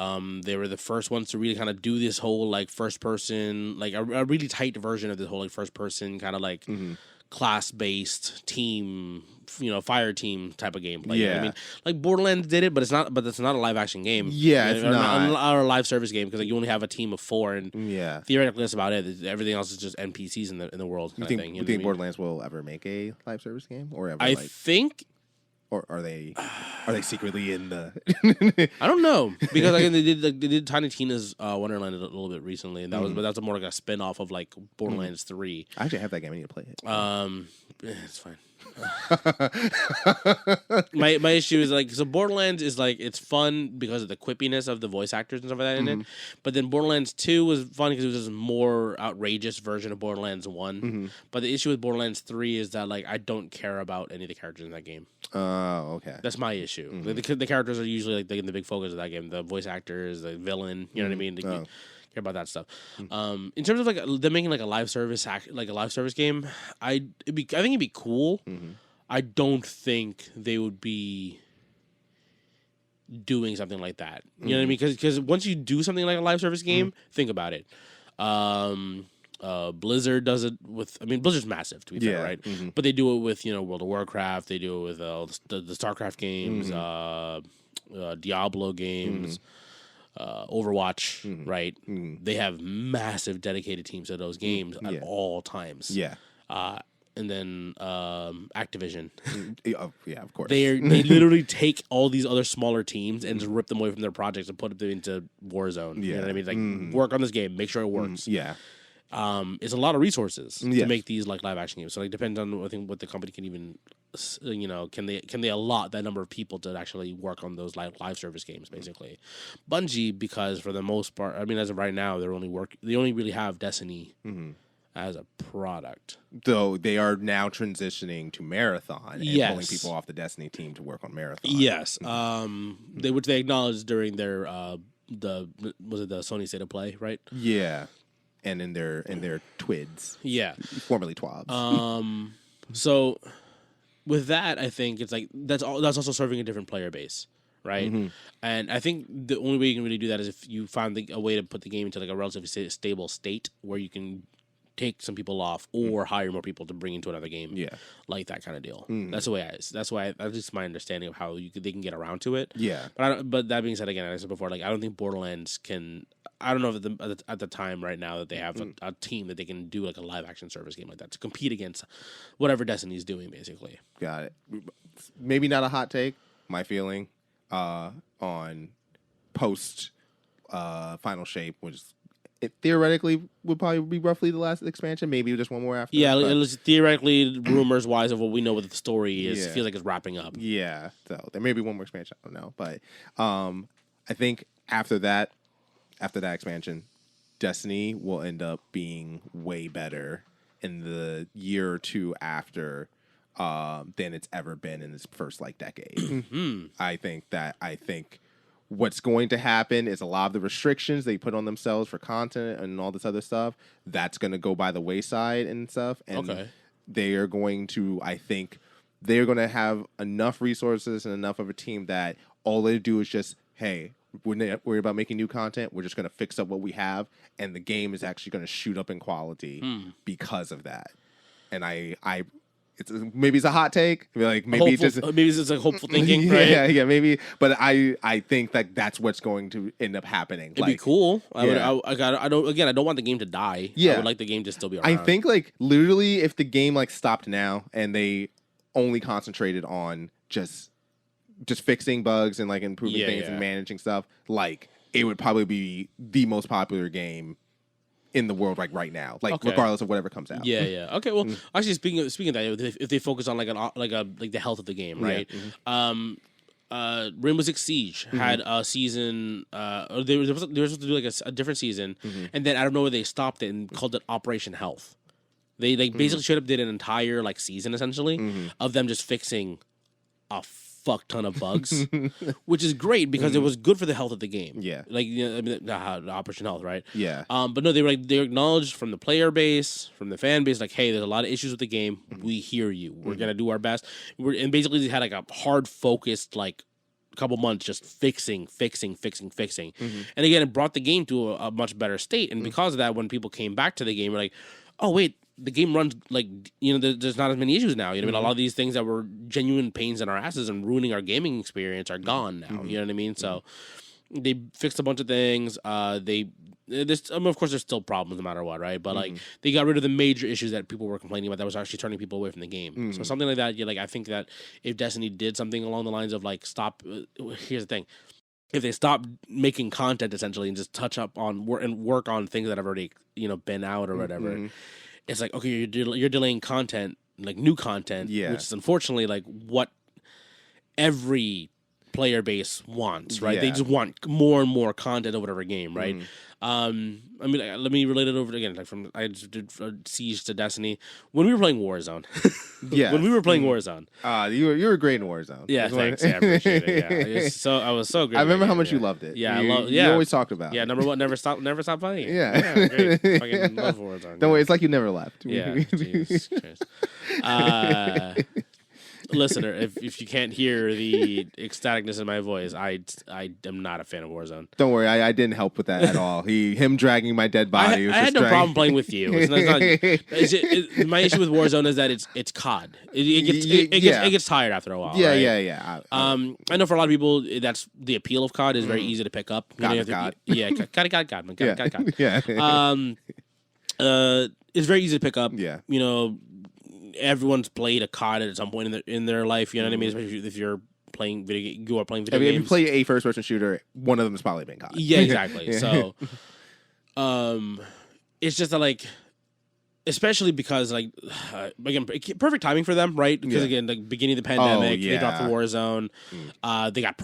They were the first ones to really kind of do this whole like first person, like a really tight version of this whole like first person kind of like class based team, fire team type of gameplay. You know what I mean, like Borderlands did it, but it's not a live action game. Yeah, it's not a live service game because like, you only have a team of 4, and theoretically that's about it. Everything else is just NPCs in the world. You think Borderlands will ever make a live service game, or ever? I think. Or are they secretly in the? I don't know, because again they did Tiny Tina's Wonderland a little bit recently, and that's more like a spin off of like Borderlands 3. I actually have that game. I need to play it. It's fine. my issue is like, so Borderlands is like, it's fun because of the quippiness of the voice actors and stuff like that in it, but then Borderlands 2 was fun because it was just a more outrageous version of Borderlands 1. But the issue with Borderlands 3 is that like I don't care about any of the characters in that game. Oh, okay. That's my issue. The characters are usually like the big focus of that game. The voice actors, the villain, you know what I mean? Care about that stuff. In terms of like them making like a live service game, I think it'd be cool. I don't think they would be doing something like that. You know what I mean? Because once you do something like a live service game, think about it. Blizzard does it with. I mean, Blizzard's massive to be fair, right? Mm-hmm. But they do it with World of Warcraft. They do it with the StarCraft games, Diablo games, Overwatch, right? Mm-hmm. They have massive dedicated teams to those games at all times. Yeah. And then Activision. Oh, yeah, of course. They literally take all these other smaller teams and just rip them away from their projects and put them into Warzone. You know what I mean? Like work on this game, make sure it works. Yeah. It's a lot of resources to make these like live action games. So like depends on I think what the company can even can they allot that number of people to actually work on those live service games basically. Bungie, because for the most part, I mean as of right now, they only really have Destiny as a product. Though they are now transitioning to Marathon and pulling people off the Destiny team to work on Marathon. Yes. Which they acknowledged during their the Sony State of Play, right? Yeah. And in their TWIDs. Yeah. Formerly TWABs. So with that, I think it's like that's also serving a different player base. Right, and I think the only way you can really do that is if you find a way to put the game into like a relatively stable state where you can take some people off or hire more people to bring into another game. Yeah, like that kind of deal. That's the way. That's why. That's just my understanding of how they can get around to it. Yeah, but that being said, again, as I said before, like I don't think Borderlands can. I don't know if at the time right now that they have a team that they can do like a live action service game like that to compete against whatever Destiny's doing. Basically, got it. Maybe not a hot take. My feeling on post Final Shape, which it theoretically would probably be roughly the last expansion, maybe just one more after. Yeah, it was theoretically, rumors wise of what we know what the story is, feels like it's wrapping up. Yeah, so there may be one more expansion. I don't know, but I think after that expansion, Destiny will end up being way better in the year or two after than it's ever been in its first decade. I think what's going to happen is a lot of the restrictions they put on themselves for content and all this other stuff, that's going to go by the wayside and stuff. And they are going to, I think, they're going to have enough resources and enough of a team that all they do is just, hey, we're not worried about making new content. We're just going to fix up what we have. And the game is actually going to shoot up in quality because of that. And maybe it's a hot take. Maybe it's just like hopeful thinking, right? Yeah, maybe. But I think that's what's going to end up happening. It'd be cool. I don't want the game to die. Yeah. I would like the game to still be around. I think literally if the game stopped now and they only concentrated on just fixing bugs and improving things and managing stuff, it would probably be the most popular game in the world right now, regardless of whatever comes out. Yeah. Okay. Well, actually, speaking of that, if they focus on the health of the game, right? Rainbow Six Siege had a season. They were supposed to do a different season, and then I don't know where they stopped it and called it Operation Health. They basically straight up did an entire season essentially of them just fixing a fuck ton of bugs, which is great because it was good for the health of the game. Yeah, Operation Health, right? Yeah. But no, they acknowledged from the player base, from the fan base, hey, there's a lot of issues with the game. We hear you. We're gonna do our best. And basically they had a hard focused couple months just fixing. And again, it brought the game to a much better state. And because of that, when people came back to the game, we're like, oh wait, the game runs there's not as many issues now. You know what I mean? A lot of these things that were genuine pains in our asses and ruining our gaming experience are gone now. You know what I mean? So they fixed a bunch of things. Of course, there's still problems no matter what, right? But they got rid of the major issues that people were complaining about that was actually turning people away from the game. So something like that, I think that if Destiny did something along the lines of stop. Here's the thing. If they stop making content essentially and just touch up on work on things that have already been out or whatever. It's okay, you're delaying content, new content, which is unfortunately what every player base wants, right? They just want more and more content of whatever game, right? I mean, let me relate it over again. I just did Siege to Destiny when we were playing Warzone. When we were playing Warzone, you were great in Warzone. Yeah, thanks. I appreciate it. Yeah, I was so great. I remember how much you loved it. Yeah, you always talked about. Yeah, it. number one, never stop playing. Yeah, great. Fucking love Warzone. Don't worry, it's like you never left. Yeah, Jesus Christ. Listener, if you can't hear the ecstaticness in my voice, I am not a fan of Warzone. Don't worry, I didn't help with that at all. Him dragging my dead body. I had no problem playing with you. My issue with Warzone is that it's COD. It gets tired after a while. Yeah. I know for a lot of people that's the appeal of COD is very easy to pick up. God. Yeah, God. It's very easy to pick up. Yeah. Everyone's played a COD at some point in their life. You know what I mean? Especially if you're playing video games. If you play a first-person shooter, one of them has probably been COD. Yeah, exactly. So, it's just that, especially because, again, perfect timing for them, right? Because, again, the beginning of the pandemic, they dropped the Warzone. They got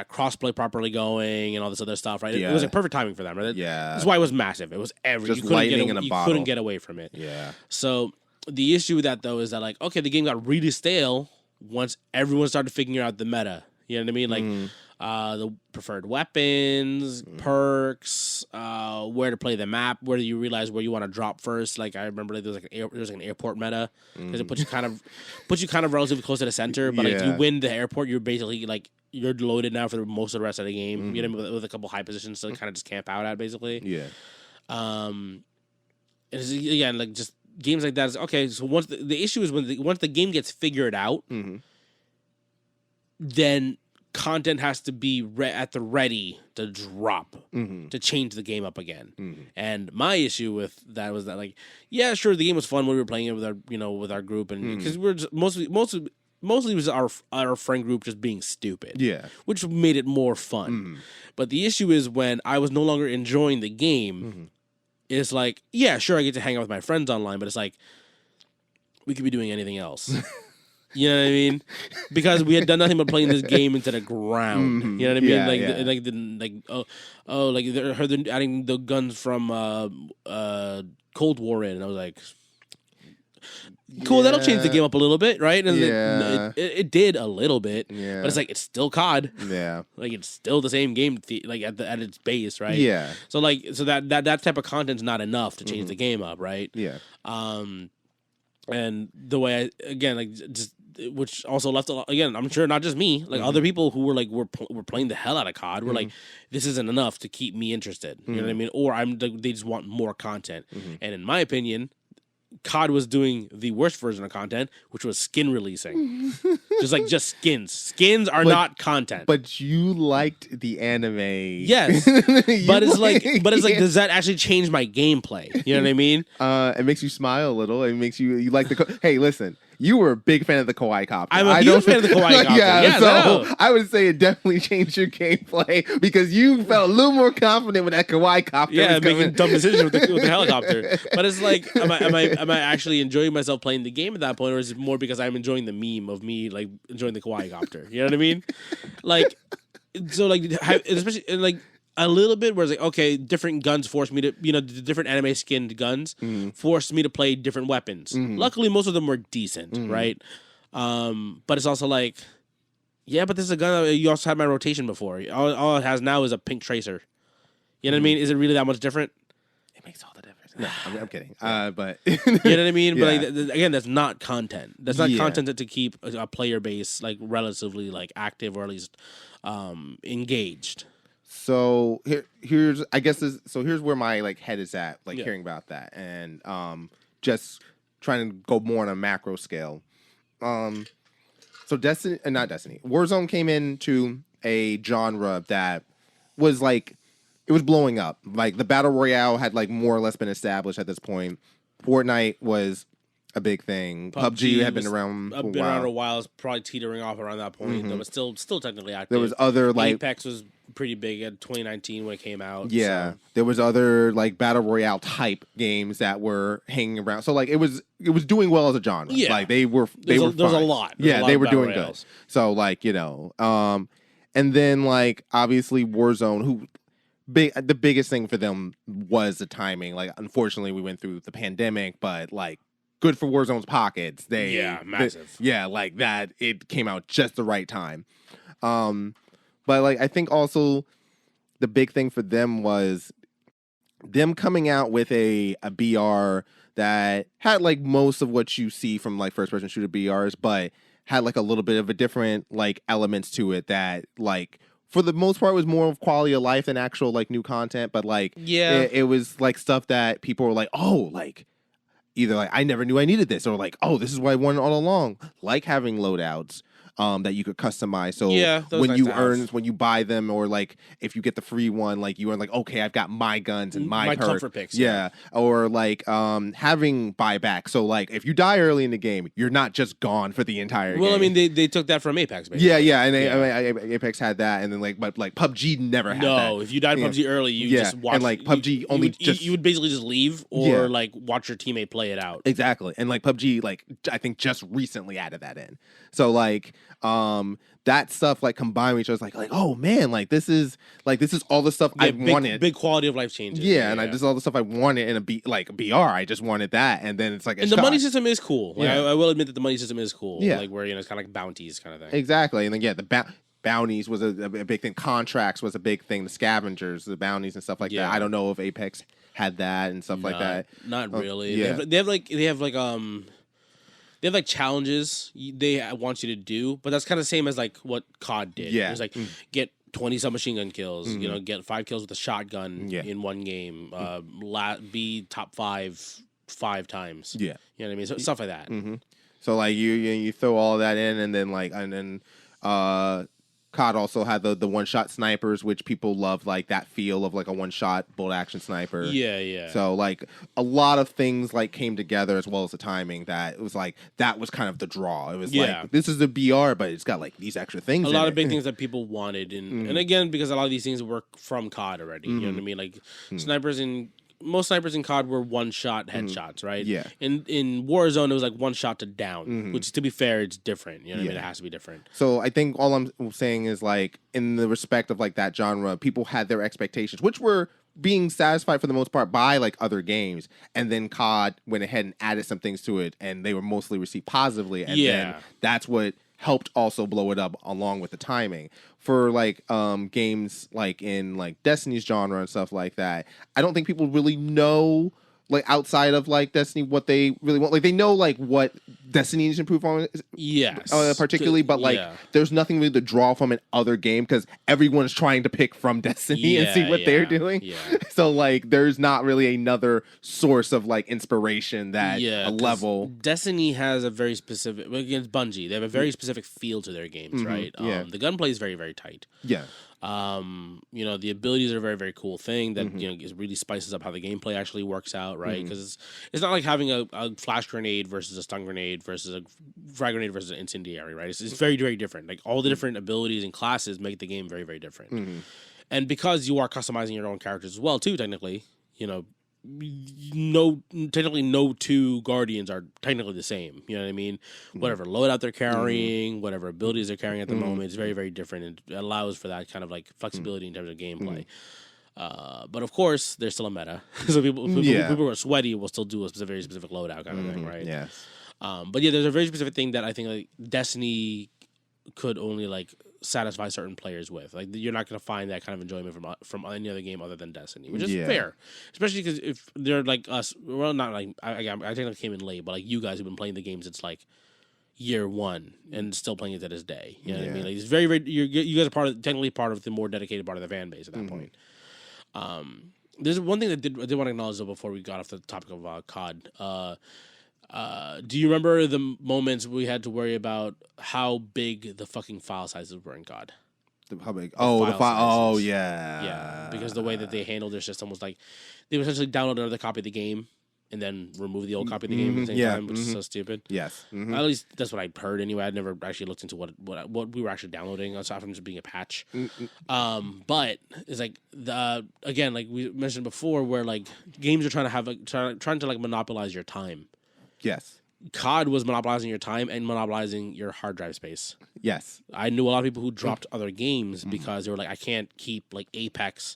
crossplay properly going and all this other stuff, right? It was perfect timing for them, right? Yeah. That's why it was massive. It was just lightning in a bottle. You couldn't get away from it. Yeah. So the issue with that, though, is that, okay, the game got really stale once everyone started figuring out the meta. You know what I mean? The preferred weapons, perks, where to play the map, where you realize where you want to drop first. I remember there was an airport meta because it puts you kind of relatively close to the center. But if you win the airport, you're basically you're loaded now for most of the rest of the game. You know what I mean? With a couple high positions to kind of just camp out at basically. Yeah. It's, again, just games like that is okay. So once the issue is once the game gets figured out, then content has to be at the ready to drop to change the game up again. And my issue with that was that sure, the game was fun when we were playing it with our group, and because we're just mostly it was our friend group just being stupid, which made it more fun. But the issue is when I was no longer enjoying the game. It's sure, I get to hang out with my friends online, but it's we could be doing anything else. You know what I mean? Because we had done nothing but playing this game into the ground. You know what I mean? I heard they're adding the guns from Cold War in, and I was like, cool, that'll change the game up a little bit, right? And it did a little bit, but it's it's still COD. Yeah, it's still the same game, at its base, right? Yeah. So that type of content's not enough to change the game up, right? Yeah. And the way which also left again, I'm sure not just me, other people who were playing the hell out of COD were this isn't enough to keep me interested. You know what I mean? Or they just want more content. And in my opinion, COD was doing the worst version of content, which was skin releasing. just skins. Skins are not content. But you liked the anime. Yes. But it's does that actually change my gameplay? You know what I mean? It makes you smile a little. It makes you like hey, listen. You were a big fan of the Kawaii Copter. I'm a huge fan of the Kawaii Copter. So I would say it definitely changed your gameplay because you felt a little more confident with that Kawaii Copter. Yeah, making dumb decisions with the helicopter. But it's am I actually enjoying myself playing the game at that point, or is it more because I'm enjoying the meme of me enjoying the Kawaii Copter? You know what I mean? Especially a little bit where it's okay, different guns forced me to, the different anime skinned guns forced me to play different weapons. Luckily, most of them were decent, right? But it's also but this is a gun that you also had my rotation before. All it has now is a pink tracer. You know what I mean? Is it really that much different? It makes all the difference. No, I'm kidding. But you know what I mean? Yeah. But again, that's not content. That's not content to keep a player base relatively active or at least engaged. So here's where my head is at hearing about that and just trying to go more on a macro scale. So Warzone came into a genre that was it was blowing up. The battle royale had more or less been established at this point. Fortnite was a big thing. PUBG had been around for a while. Been around a while. It's probably teetering off around that point. Though it's still technically active. There was other Apex was pretty big in 2019 when it came out. Yeah, so. There was other battle royale type games that were hanging around. So it was doing well as a genre. Yeah, they were there's a lot. They were doing good. So and then obviously Warzone, the biggest thing for them was the timing. Unfortunately, we went through the pandemic, but good for Warzone's pockets. Massive. That it came out just the right time. But I think also the big thing for them was them coming out with a BR that had most of what you see from first person shooter BRs, but had like a little bit of a different like elements to it that like for the most part was more of quality of life than actual like new content, but like it was like stuff that people were like, oh, like either like I never knew I needed this, or like, oh, this is what I wanted all along, like having loadouts that you could customize. So when nice you earn, when you buy them, or like if you get the free one, like you earn like, okay, I've got my guns and my comfort picks. Yeah. Or like having buyback. So like if you die early in the game, you're not just gone for the entire game. Well, I mean, they took that from Apex, basically. Yeah, and Apex had that, and then like, but like PUBG never had that. No, if you died PUBG early, you just watch. And like PUBG you would basically just leave or like watch your teammate play it out. Exactly. And like PUBG, like I think just recently added that in. So like that stuff like combined with each other, like oh man, like this is all the stuff I wanted. Big quality of life changes. Yeah, and this is all the stuff I wanted in a BR. I just wanted that, and then it's like and the money system is cool. Like, I will admit that the money system is cool. Yeah, like where it's kind of like bounties kind of thing. Exactly, and then the bounties was a big thing. Contracts was a big thing. The scavengers, the bounties and stuff like that. I don't know if Apex had that and stuff like that. Not really. Yeah. They have like challenges they want you to do, but that's kind of the same as like what COD did. Yeah. It was like get 20 some machine gun kills, get 5 kills with a shotgun in one game, be top 5 times. Yeah. You know what I mean? So stuff like that. Mm-hmm. So like you throw all that in, and then COD also had the one-shot snipers, which people love, like that feel of like a one-shot bolt-action sniper. Yeah. So like a lot of things like came together, as well as the timing, that it was like that was kind of the draw. It was like this is a BR, but it's got like these extra things. A lot of big things that people wanted, and again, because a lot of these things work from COD already. You know what I mean? Like most snipers in COD were one-shot headshots, right? Yeah. In Warzone, it was like one shot to down, which, to be fair, it's different. You know what I mean? It has to be different. So I think all I'm saying is, like, in the respect of like that genre, people had their expectations, which were being satisfied for the most part by like other games, and then COD went ahead and added some things to it, and they were mostly received positively, and then that's what helped also blow it up along with the timing. For like games like in like Destiny's genre and stuff like that, I don't think people really know, like outside of like Destiny, what they really want. Like they know like what Destiny needs to improve on, particularly, but like there's nothing really to draw from an other game because everyone's trying to pick from Destiny and see what they're doing. So like there's not really another source of like inspiration that a level. Destiny has a very specific, against Bungie, they have a very specific feel to their games, right? The gunplay is very, very tight. The abilities are a very, very cool thing that really spices up how the gameplay actually works out, right? Because it's not like having a flash grenade versus a stun grenade versus a frag grenade versus an incendiary, right? It's very, very different. Like all the different abilities and classes make the game very, very different. And because you are customizing your own characters as well, too, technically, no two Guardians are technically the same. You know what I mean? Whatever loadout they're carrying, whatever abilities they're carrying at the moment, it's very, very different, and it allows for that kind of like flexibility in terms of gameplay. But of course, there's still a meta, so people who are sweaty will still do a very specific loadout kind of thing, right? But there's a very specific thing that I think like Destiny could only like satisfy certain players with. Like you're not going to find that kind of enjoyment from any other game other than Destiny, which is fair, especially because if they're like us, well, not like I technically came in late, but like you guys have been playing the games, it's like year one and still playing it to this day. You know what I mean? Like it's very, very. You guys are technically part of the more dedicated part of the fan base at that point. There's one thing that I did want to acknowledge though before we got off the topic of COD. Do you remember the moments we had to worry about how big the fucking file sizes were in COD? How big? The file. Oh, yeah. Yeah, because the way that they handled their system was like they would essentially download another copy of the game and then remove the old copy of the game at the same time, which is so stupid. Yes. At least that's what I heard anyway. I'd never actually looked into what we were actually downloading aside from just being a patch. But it's like again, like we mentioned before, where like games are trying to like monopolize your time. Yes. COD was monopolizing your time and monopolizing your hard drive space. Yes. I knew a lot of people who dropped other games because they were like, I can't keep like Apex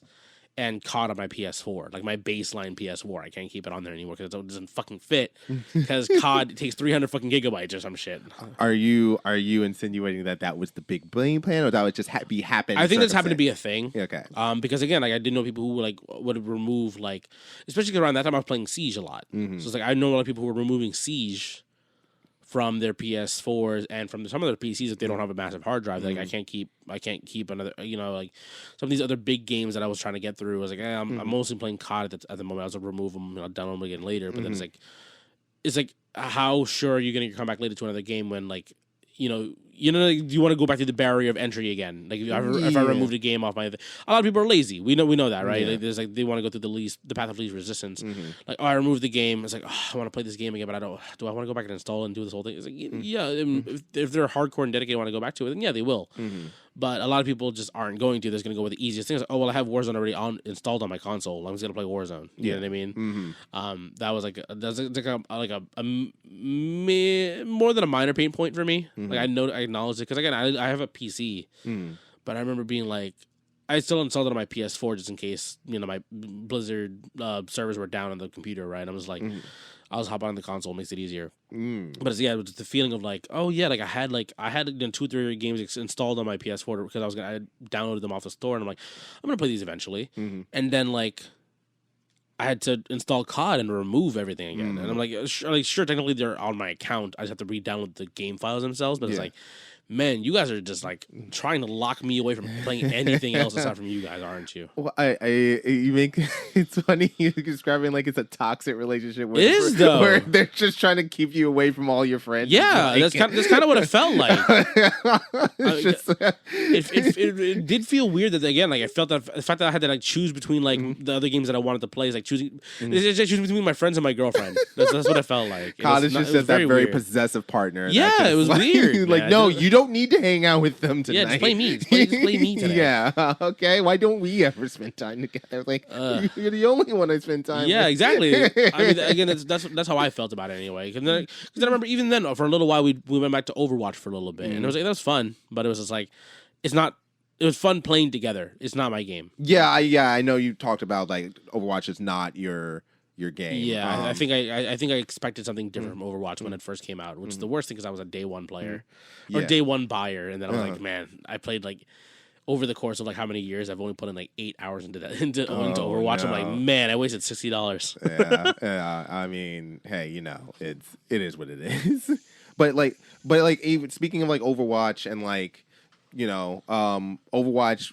and COD on my PS4, like my baseline PS4. I can't keep it on there anymore because it doesn't fucking fit. Because COD takes 300 fucking gigabytes or some shit. Are you insinuating that was the big game plan, or that would just happen? I think this happened to be a thing. Okay. Because again, like I did know people who like would remove like, especially because around that time I was playing Siege a lot. So it's like I know a lot of people who were removing Siege from their PS4s and from some of their PCs if they don't have a massive hard drive. Like I can't keep another, like some of these other big games that I was trying to get through. I was like, I'm mostly playing COD at the moment. I was going to remove them, I'll download them again later. But then it's like, how sure are you going to come back later to another game when like, do you want to go back to the barrier of entry again? Like if I remove the game off a lot of people are lazy. We know that, right? Like, there's like they want to go through the path of least resistance. Like, I removed the game. It's like, I want to play this game again, but I don't. Do I want to go back and install it and do this whole thing? It's like, yeah. If they're hardcore and dedicated, want to go back to it, then yeah, they will. But a lot of people just aren't going to. They're going to go with the easiest things. Like, I have Warzone already installed on my console. I'm just going to play Warzone. You know what I mean? That was like more than a minor pain point for me. Like I acknowledge it because again I have a PC, but I remember being like, I still installed it on my PS4 just in case my Blizzard servers were down on the computer, right? I was like, I'll just hop on the console, makes it easier. But it's, it was the feeling of like, oh yeah, like I had 2-3 games installed on my PS4 because I downloaded them off the store, and I'm like, I'm gonna play these eventually, and then like I had to install COD and remove everything again, and I'm like, sure, technically they're on my account. I just have to re-download the game files themselves, but it's like, man, you guys are just like trying to lock me away from playing anything else aside from you guys, aren't you? Well, you make it's funny you're describing like it's a toxic relationship. It is though, where they're just trying to keep you away from all your friends. Yeah, that's kind of what it felt like. It did feel weird that again, like I felt that the fact that I had to like choose between like the other games that I wanted to play is like choosing between my friends and my girlfriend. That's what it felt like. God, it's just that very possessive partner. Yeah, it was weird. Like, no, you don't need to hang out with them tonight. Yeah, just play me. Just play me today. Yeah, okay. Why don't we ever spend time together? Like, you're the only one I spend time with. Yeah, exactly. I mean, again, that's how I felt about it anyway. Because then I remember even then, for a little while, we went back to Overwatch for a little bit. And it was like, that was fun. But it was just like, it's not... It was fun playing together. It's not my game. Yeah, I know you talked about, like, Overwatch is not your game. Yeah, I think I expected something different from Overwatch when it first came out, which is the worst thing because I was a day one player or day one buyer, and then I was like, man, I played like over the course of like how many years I've only put in like 8 hours into Overwatch. No. I'm like, man, I wasted $60. Yeah. I mean, hey, it is what it is. but even speaking of like Overwatch and like Overwatch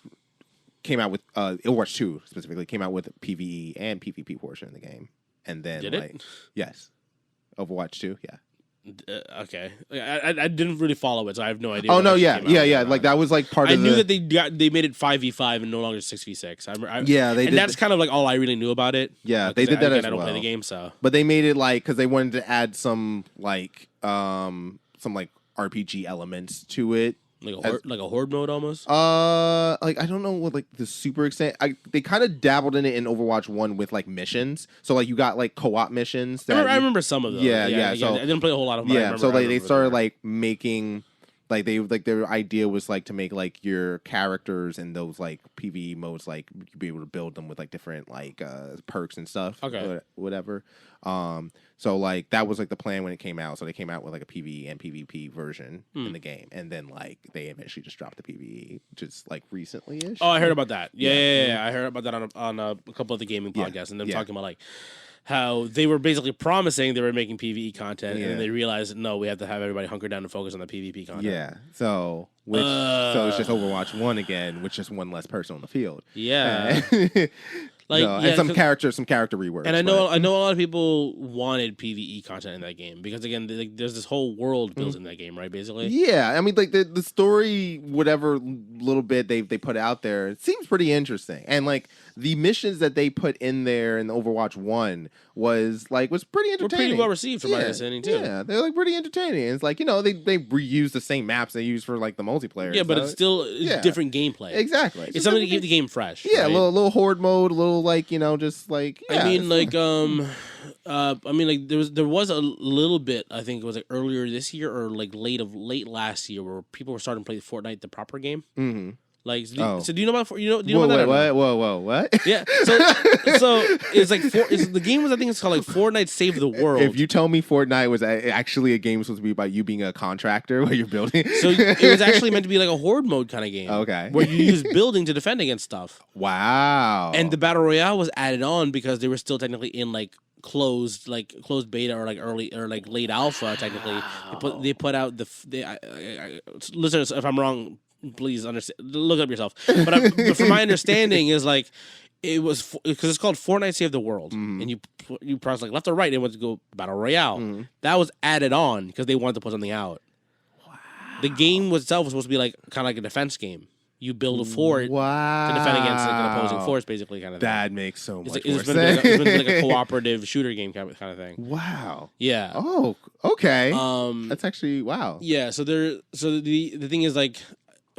came out with Overwatch 2 specifically came out with a PvE and PvP portion in the game, and then yes, Overwatch 2, yeah. Okay, I didn't really follow it, so I have no idea. Oh no, yeah. Like that was like part of. I knew that they made it 5v5 and no longer 6v6. They did, that's kind of like all I really knew about it. Yeah, they did that as well. I don't play the game, so. But they made it like because they wanted to add some RPG elements to it. Like a horde mode almost. Like I don't know what like the super extent. They kind of dabbled in it in Overwatch 1 with like missions. So like you got like co-op missions. I remember some of them. Yeah. So I didn't play a whole lot of them. Yeah. So like they started like making like their idea was like to make like your characters in those like PvE modes like you'd be able to build them with like different like perks and stuff. Okay. Whatever. So like that was like the plan when it came out. So they came out with like a PvE and PvP version in the game, and then like they eventually just dropped the PvE just like recently-ish. Oh, I heard about that. Yeah. I heard about that on a couple of the gaming podcasts, and them talking about like how they were basically promising they were making PvE content, and then they realized no, we have to have everybody hunker down and focus on the PvP content. Yeah. So it's just Overwatch 1 again, with just one less person on the field. Yeah. And some character reworks. And I know a lot of people wanted PvE content in that game because again, there's this whole world built in that game, right? Basically. Yeah, I mean, like the story, whatever little bit they put out there, it seems pretty interesting. And like the missions that they put in there in Overwatch 1 was pretty entertaining. Were pretty well received from my understanding too. Yeah, they're like pretty entertaining. It's like they reuse the same maps they use for like the multiplayer. Yeah, but it's still different gameplay. Exactly. It's something to keep the game fresh. Yeah, right? a little horde mode, a little just like. Yeah, there was a little bit. I think it was like earlier this year or like late last year where people were starting to play Fortnite, the proper game. Mm-hmm. Like, so do you know about that? Whoa, what? Yeah, so it's like the game was, I think it's called like Fortnite Save the World. If you tell me Fortnite was actually a game supposed to be about you being a contractor while you're building, so it was actually meant to be like a horde mode kind of game. Okay, where you use building to defend against stuff. Wow. And the battle royale was added on because they were still technically in like closed beta or like early or like late alpha technically. They put out listeners, if I'm wrong, please understand, look it up yourself. But from my understanding is like it was because it's called Fortnite Save the World, and you press like left or right and it would go battle royale. That was added on because they wanted to put something out. Wow. The game itself was supposed to be like kind of like a defense game. You build a fort to defend against like an opposing force, basically, kind of thing. That makes so much more it's sense. It's been like a cooperative shooter game kind of thing. Wow. Yeah. Oh, okay. That's actually wow. Yeah. So the thing is like,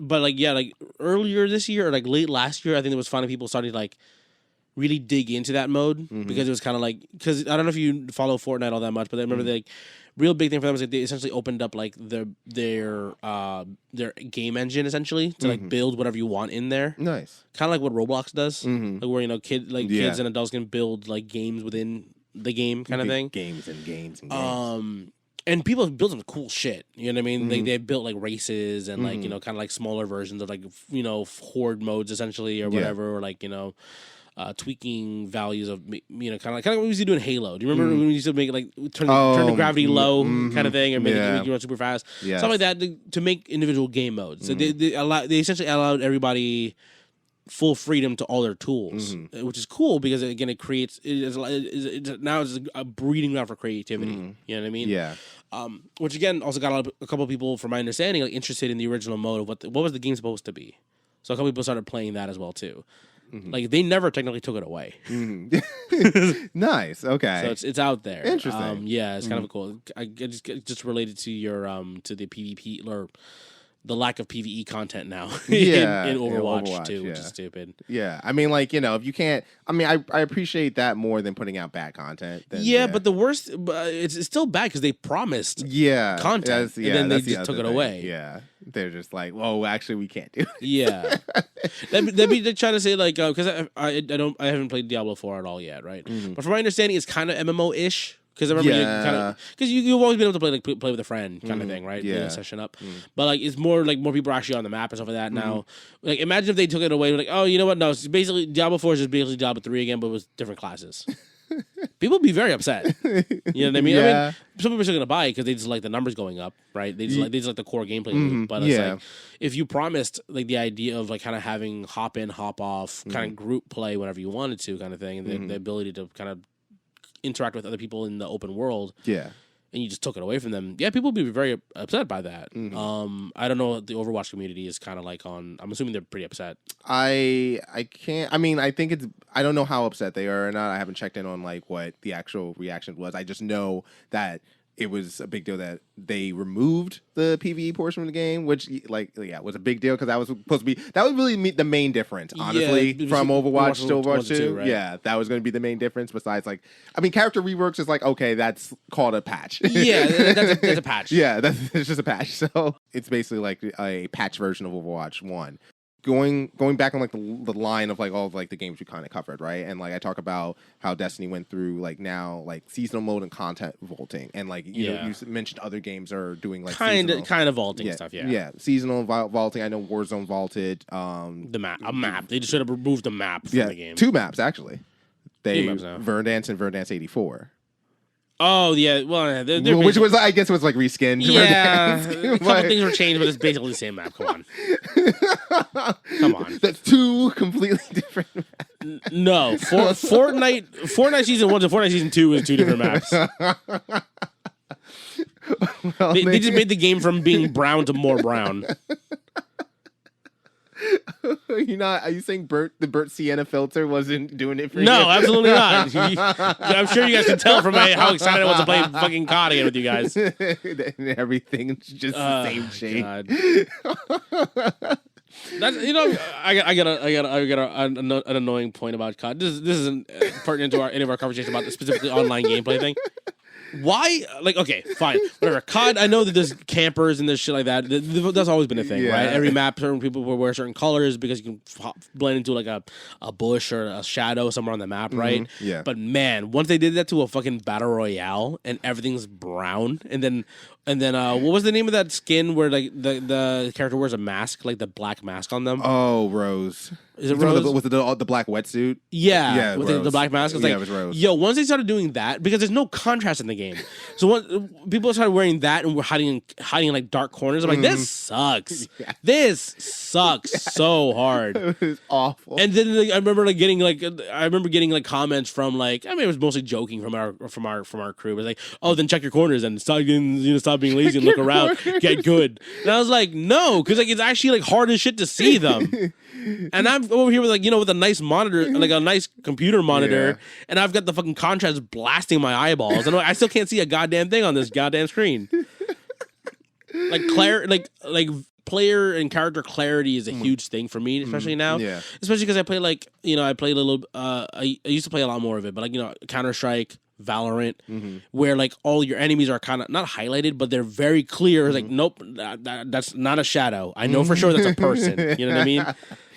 but like yeah, like earlier this year or like late last year, I think there was finally people starting to like really dig into that mode because it was kind of like because I don't know if you follow Fortnite all that much, but I remember like real big thing for them was like they essentially opened up like their game engine essentially to like build whatever you want in there. Nice, kind of like what Roblox does, like where kids and adults can build like games within the game kind of thing. Games and games. And people have built some cool shit. You know what I mean? They built like races and like kind of like smaller versions of like horde modes essentially or whatever, or like tweaking values of kind of like what we used to do in Halo. Do you remember when we used to make like turn the gravity low kind of thing, or make you run super fast, stuff like that to make individual game modes. So they essentially allowed everybody full freedom to all their tools, which is cool because again it creates now it's a breeding ground for creativity. You know what I mean? Yeah. Which again also got a couple of people, from my understanding, like interested in the original mode of what was the game supposed to be. So a couple people started playing that as well too. Like they never technically took it away. Nice. Okay. So it's out there. Interesting. Yeah, it's kind of cool. I just related to your to the PvP or the lack of PvE content now in Overwatch too, which is stupid. Yeah, I mean, like if you can't, I mean, I appreciate that more than putting out bad content. But the worst, it's still bad because they promised content and then they just took it away. Yeah, they're just like, well, actually, we can't do it. Yeah, they'd be trying to say like because I haven't played Diablo 4 at all yet, right? But from my understanding, it's kind of MMO-ish. Because I remember you've always been able to play with a friend kind of thing, right? Yeah, session up. But like it's more people are actually on the map and stuff like that now. Like imagine if they took it away, like, oh, you know what? No, it's basically Diablo 4 is just basically Diablo 3 again, but with different classes. People would be very upset. You know what I mean? I mean, some people are still gonna buy it because they just like the numbers going up, right? They just like the core gameplay loop. But it's like if you promised like the idea of like kind of having hop in, hop off, kind of group play whenever you wanted to, kind of thing, and the ability to kind of interact with other people in the open world, and you just took it away from them, people would be very upset by that. I don't know what the Overwatch community is kind of like on. I'm assuming they're pretty upset. I can't. I mean, I think it's. I don't know how upset they are or not. I haven't checked in on like what the actual reaction was. I just know that it was a big deal that they removed the PvE portion of the game, which was a big deal because that was supposed to be really the main difference, honestly, from Overwatch to Overwatch 2. Right? Yeah, that was going to be the main difference. Besides, like, I mean, character reworks is like, okay, that's called a patch. Yeah, that's a patch. Yeah, it's just a patch. So it's basically like a patch version of Overwatch 1. Going back on like the line of like all of like the games we kind of covered, right? And like I talk about how Destiny went through like now like seasonal mode and content vaulting, and like you know, you mentioned other games are doing like kind of vaulting stuff. Yeah, seasonal vaulting. I know Warzone vaulted the map. They just should have removed the map from the game. 2 maps actually. Verdansk and Verdansk 84. Oh yeah, well, which was I guess was like reskinned. Yeah, a couple things were changed, but it's basically the same map. Come on. That's 2 completely different maps. No, Fortnite season 1 to Fortnite season 2 is 2 different maps. Well, they just made the game from being brown to more brown. Are you saying the Burt Sienna filter wasn't doing it for you? No, absolutely not. I'm sure you guys can tell from how excited I was to play fucking COD again with you guys. Everything's just the same shade. That's, I got an annoying point about COD. This isn't pertinent to any of our conversation about the specifically online gameplay thing. Why? Like, okay, fine, whatever. COD, I know that there's campers and there's shit like that. That's always been a thing, right? Every map, certain people will wear certain colors because you can blend into like a bush or a shadow somewhere on the map, right? Yeah. But man, once they did that to a fucking battle royale and everything's brown, and then what was the name of that skin where like the character wears a mask, like the black mask on them? Oh, Rose. Is it Rose? Was it the black wetsuit? Yeah, with the black mask. It's it was Rose. Yo, once they started doing that, because there's no contrast in the game, so when people started wearing that and were hiding in like dark corners, I'm like, this sucks. Yeah. This sucks so hard. It was awful. And then I remember getting comments from like, I mean, it was mostly joking from our crew. It was like, oh, then check your corners and stop being lazy and look around, get good. And I was like, no, because like it's actually like hard as shit to see them. And I'm over here with like, with a nice monitor, like a nice computer monitor, and I've got the fucking contrast blasting my eyeballs, and I still can't see a goddamn thing on this goddamn screen. Like player and character clarity is a huge thing for me, especially now. Yeah. Especially because I play I play a little. I used to play a lot more of it, but like Counter-Strike, Valorant, where like all your enemies are kind of not highlighted, but they're very clear. It's like, nope, that's not a shadow. I know for sure that's a person. You know what I mean?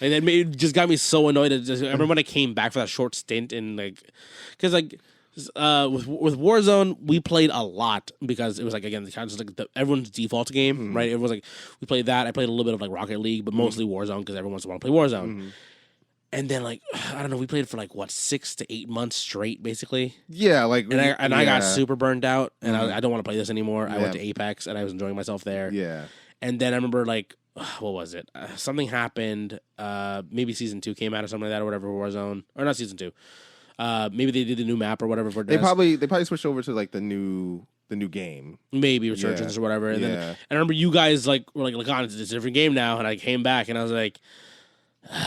And it just got me so annoyed. I remember when I came back for that short stint and like, because like with Warzone we played a lot because it was like, again, kind of like everyone's default game, right? It was like we played that. I played a little bit of like Rocket League, but mostly Warzone because everyone wants to play Warzone. And then, like, I don't know, we played for like 6 to 8 months straight, basically. Yeah, like, I got super burned out, and I don't want to play this anymore. I went to Apex, and I was enjoying myself there. Yeah. And then I remember, like, what was it? Something happened. Maybe season 2 came out or something like that, or whatever. Warzone, or not season 2. Maybe they did the new map or whatever. For they probably switched over to like the new game. Maybe Resurgence or whatever. And then I remember you guys like were like, Lakan, it's a different game now, and I came back, and I was like,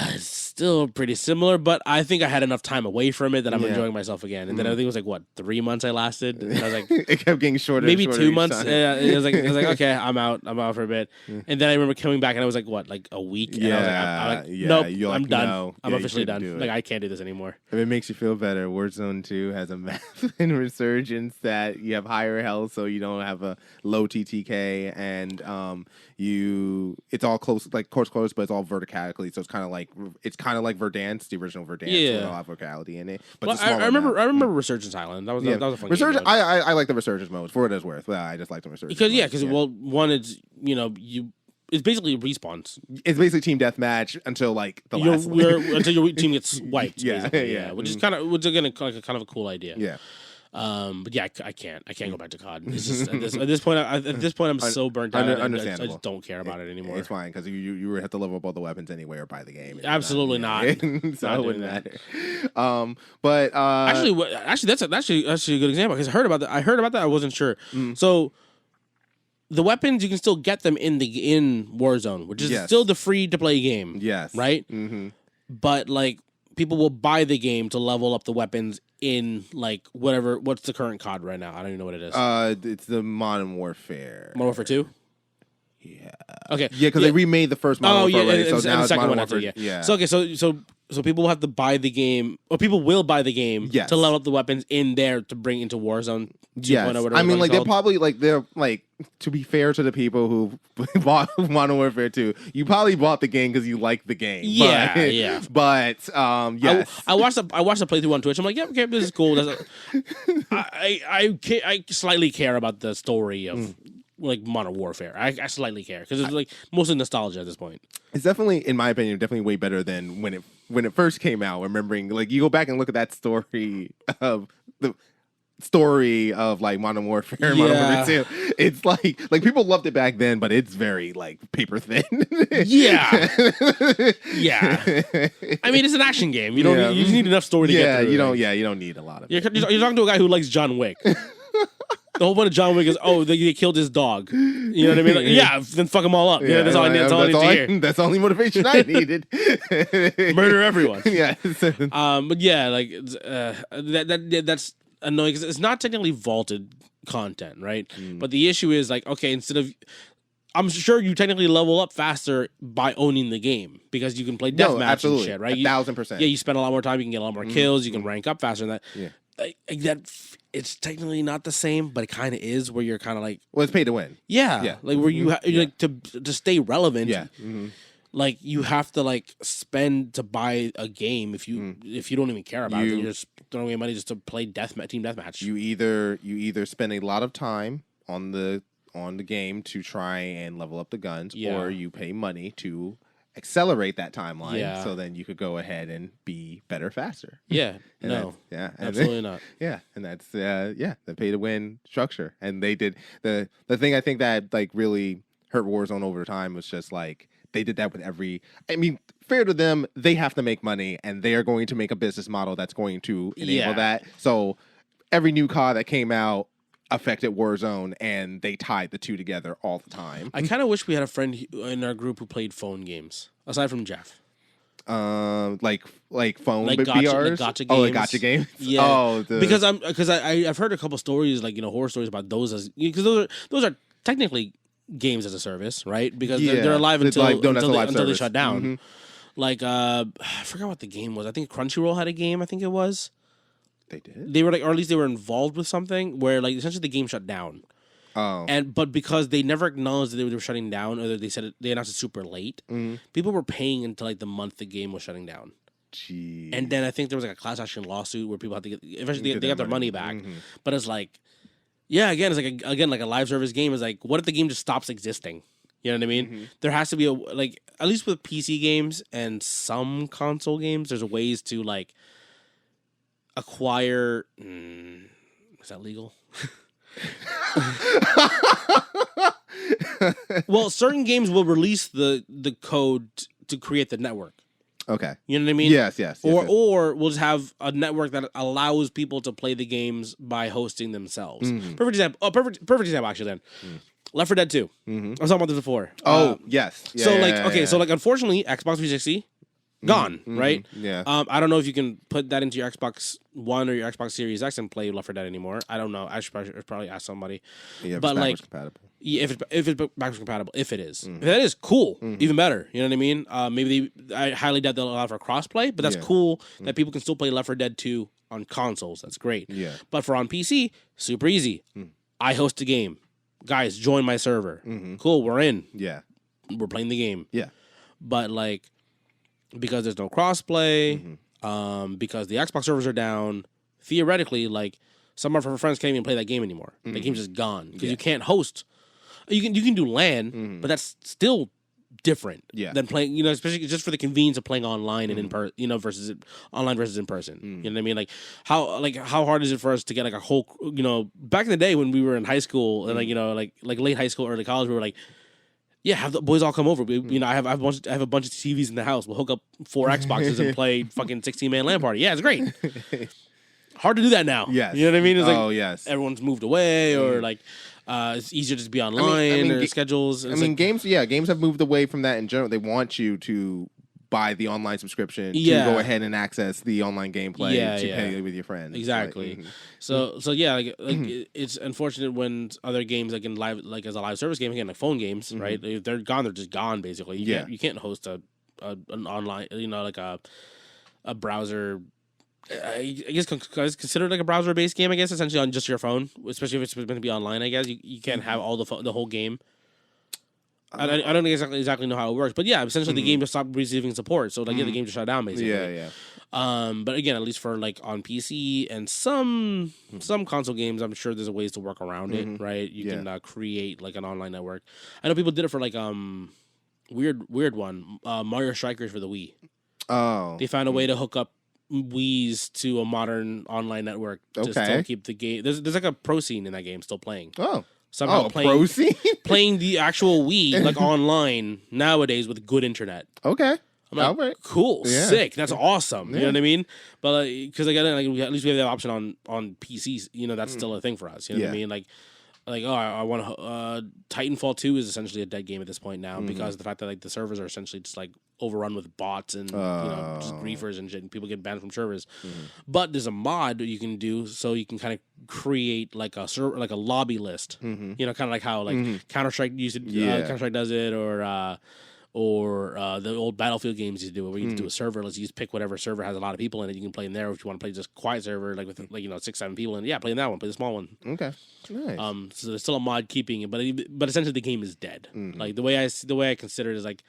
it's still pretty similar, but I think I had enough time away from it that I'm enjoying myself again. And then I think it was like 3 months I lasted. And I was like, it kept getting shorter. Maybe and shorter 2 months. It was like okay, I'm out for a bit. And then I remember coming back and I was like, like a week. And I was like, nope, I'm done. No. I'm officially done. Like I can't do this anymore. If it makes you feel better, Warzone 2 has a map in Resurgence that you have higher health, so you don't have a low TTK, and it's all close, like course close, but it's all vertically, so it's kind of like Verdansk, the original Verdansk, with a lot of verticality in it. But I remember Resurgence Island. That was a fun Resurgence. game. I like the Resurgence modes for what it's worth. Well, I just like the Resurgence because one is it's basically respawns. It's basically team deathmatch until like the last one. Until your team gets wiped. Yeah, which is kind of again kind of a cool idea. Yeah. But yeah, I can't go back to COD. It's just, at this point, I'm so burnt out. Understandable. I just don't care about it anymore. It's fine because you have to level up all the weapons anyway or buy the game. Absolutely not. So it wouldn't matter. But actually, that's actually a good example because I heard about that. I wasn't sure. So the weapons, you can still get them in Warzone, which is still the free to play game. Yes. Right. But like, people will buy the game to level up the weapons in like whatever. What's the current COD right now? I don't even know what it is. It's the Modern Warfare. Modern Warfare 2? Yeah. Okay. Yeah, because they remade the first Modern Warfare already, so now the it's second Modern one Warfare. Yeah. So okay, so people will have to buy the game, or people will buy the game to level up the weapons in there to bring into Warzone 2.0. Whatever. I mean, like they're like to be fair to the people who bought Modern Warfare 2, you probably bought the game because you like the game. Yeah, But yes, I watched the playthrough on Twitch. I'm like, yeah, okay, this is cool. I slightly care about the story of like Modern Warfare. I slightly care because it's like mostly nostalgia at this point. It's definitely, in my opinion, way better than when it first came out. Remembering, like, you go back and look at that story of like Modern Warfare, Modern Warfare 2. It's like people loved it back then, but it's very like paper thin. Yeah. I mean, it's an action game. You don't. You just need enough story to get through. You don't. Yeah, you don't need a lot of. You're talking to a guy who likes John Wick. The whole point of John Wick is, they killed his dog. You know what I mean? Like, yeah, then fuck them all up. That's all I need to hear. That's the only motivation I needed. Murder everyone. Yeah. But yeah, like that's annoying because it's not technically vaulted content, right? But the issue is like, okay, I'm sure you technically level up faster by owning the game because you can play deathmatch and shit, right? 1,000%. Yeah, you spend a lot more time. You can get a lot more kills. You can rank up faster than that. Yeah. That it's technically not the same, but it kind of is. Where you're kind of like, well, it's pay to win. Yeah. Like where you like to stay relevant. Yeah. Like you have to like spend to buy a game if you don't even care about it. Then you're just throwing away money just to play team deathmatch. You either spend a lot of time on the game to try and level up the guns, or you pay money to accelerate that timeline, Yeah. so then you could go ahead and be better, faster. Yeah, And no, yeah, absolutely not. Yeah, and that's the pay to win structure, and they did the thing I think that like really hurt Warzone over time was just like they did that with every. I mean, fair to them, they have to make money, and they are going to make a business model that's going to enable that. So every new COD that came out affected Warzone, and they tied the two together all the time. I kind of wish we had a friend in our group who played phone games aside from Jeff. Like phone Like BRs? gotcha games. Oh, like gotcha games. Yeah. Oh, because I've heard a couple stories like horror stories about those as because those are technically games as a service, right? Because they're alive until they shut down. Mm-hmm. Like I forgot what the game was. I think Crunchyroll had a game. I think it was. They did. They were like, or at least they were involved with something where like essentially the game shut down. Oh. But because they never acknowledged that they were shutting down, or that they announced it super late, people were paying until like the month the game was shutting down. Jeez. And then I think there was like a class action lawsuit where people had to get eventually they got their money back. Mm-hmm. But it's like, yeah, again, it's like a live service game is like, what if the game just stops existing? You know what I mean? Mm-hmm. There has to be at least with PC games and some console games, there's ways to like acquire. Is that legal? Well, certain games will release the code to create the network. Okay. You know what I mean? Yes. Or we'll just have a network that allows people to play the games by hosting themselves. Mm-hmm. Perfect example actually then. Left 4 Dead 2. Mm-hmm. I was talking about this before. Yes. So unfortunately, Xbox 360 gone, right? Yeah. I don't know if you can put that into your Xbox One or your Xbox Series X and play Left 4 Dead anymore. I don't know. I should probably ask somebody. Yeah, but it's compatible. Yeah, if it's backwards compatible, if it is, if that is cool, even better. You know what I mean? Maybe I highly doubt they'll allow for crossplay, but that's cool that people can still play Left 4 Dead 2 on consoles. That's great. Yeah. But for on PC, super easy. I host a game. Guys, join my server. Cool, we're in. Yeah. We're playing the game. Yeah. But like, because there's no crossplay, because the Xbox servers are down, theoretically, like some of our friends can't even play that game anymore. The game's just gone because you can't host. You can do LAN, but that's still different than playing. Especially just for the convenience of playing online and in person. Versus online versus in person. You know what I mean? Like how hard is it for us to get like a whole? Back in the day when we were in high school and like late high school, early college, we were like. Yeah, have the boys all come over. I have a bunch of TVs in the house. We'll hook up 4 Xboxes and play fucking 16-man LAN party. Yeah, it's great. Hard to do that now. Yes. You know what I mean? It's like, yes. Everyone's moved away, or like it's easier to be online or schedules. Games have moved away from that in general. They want you to buy the online subscription to go ahead and access the online gameplay to play with your friends. Exactly. So it's unfortunate when other games like in live, like as a live service game, again like phone games, right? They're gone. They're just gone basically. You can't host an online, like a browser. I guess considered like a browser based game. I guess essentially on just your phone, especially if it's going to be online. I guess you can't have all the whole game. I don't exactly know how it works, but yeah, essentially the game just stopped receiving support, so the game just shut down basically. Yeah. But again, at least for like on PC and some console games, I'm sure there's ways to work around it, right? You can create like an online network. I know people did it for like weird one, Mario Strikers for the Wii. Oh, they found a way to hook up Wii's to a modern online network to still keep the game. There's like a pro scene in that game still playing. Oh. Somehow playing the actual Wii like online nowadays with good internet. Okay. I'm like, cool, sick. That's awesome. You know what I mean? But because again, at least we have that option on PCs. That's still a thing for us. You know what I mean? Like I want to. Titanfall 2 is essentially a dead game at this point now because of the fact that like the servers are essentially just like overrun with bots and just griefers and shit, and people get banned from servers. But there's a mod you can do so you can kind of create like a lobby list. Kind of like how like Counter-Strike Counter-Strike does it, or the old Battlefield games you do it, where you do a server. Let's just pick whatever server has a lot of people in it. You can play in there. If you want to play just quiet server, like with 6-7 people in it, play in that one. Play the small one. Okay, nice. So there's still a mod keeping it, but essentially the game is dead. Like the way I consider it is like,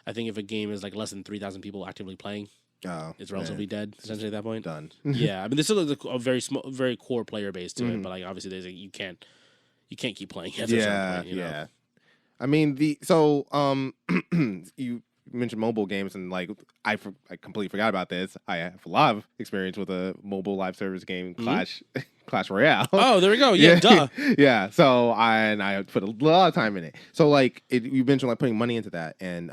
I think if a game is like less than 3,000 people actively playing, it's relatively dead. Essentially at that point, done. Yeah, I mean there's still a very small, very core player base to it, but like obviously there's you can't keep playing. After some point, I mean you mentioned mobile games, and like I completely forgot about this. I have a lot of experience with a mobile live service game, Clash Royale. Oh, there we go. Yeah, duh. Yeah. So I put a lot of time in it. So like you mentioned like putting money into that, and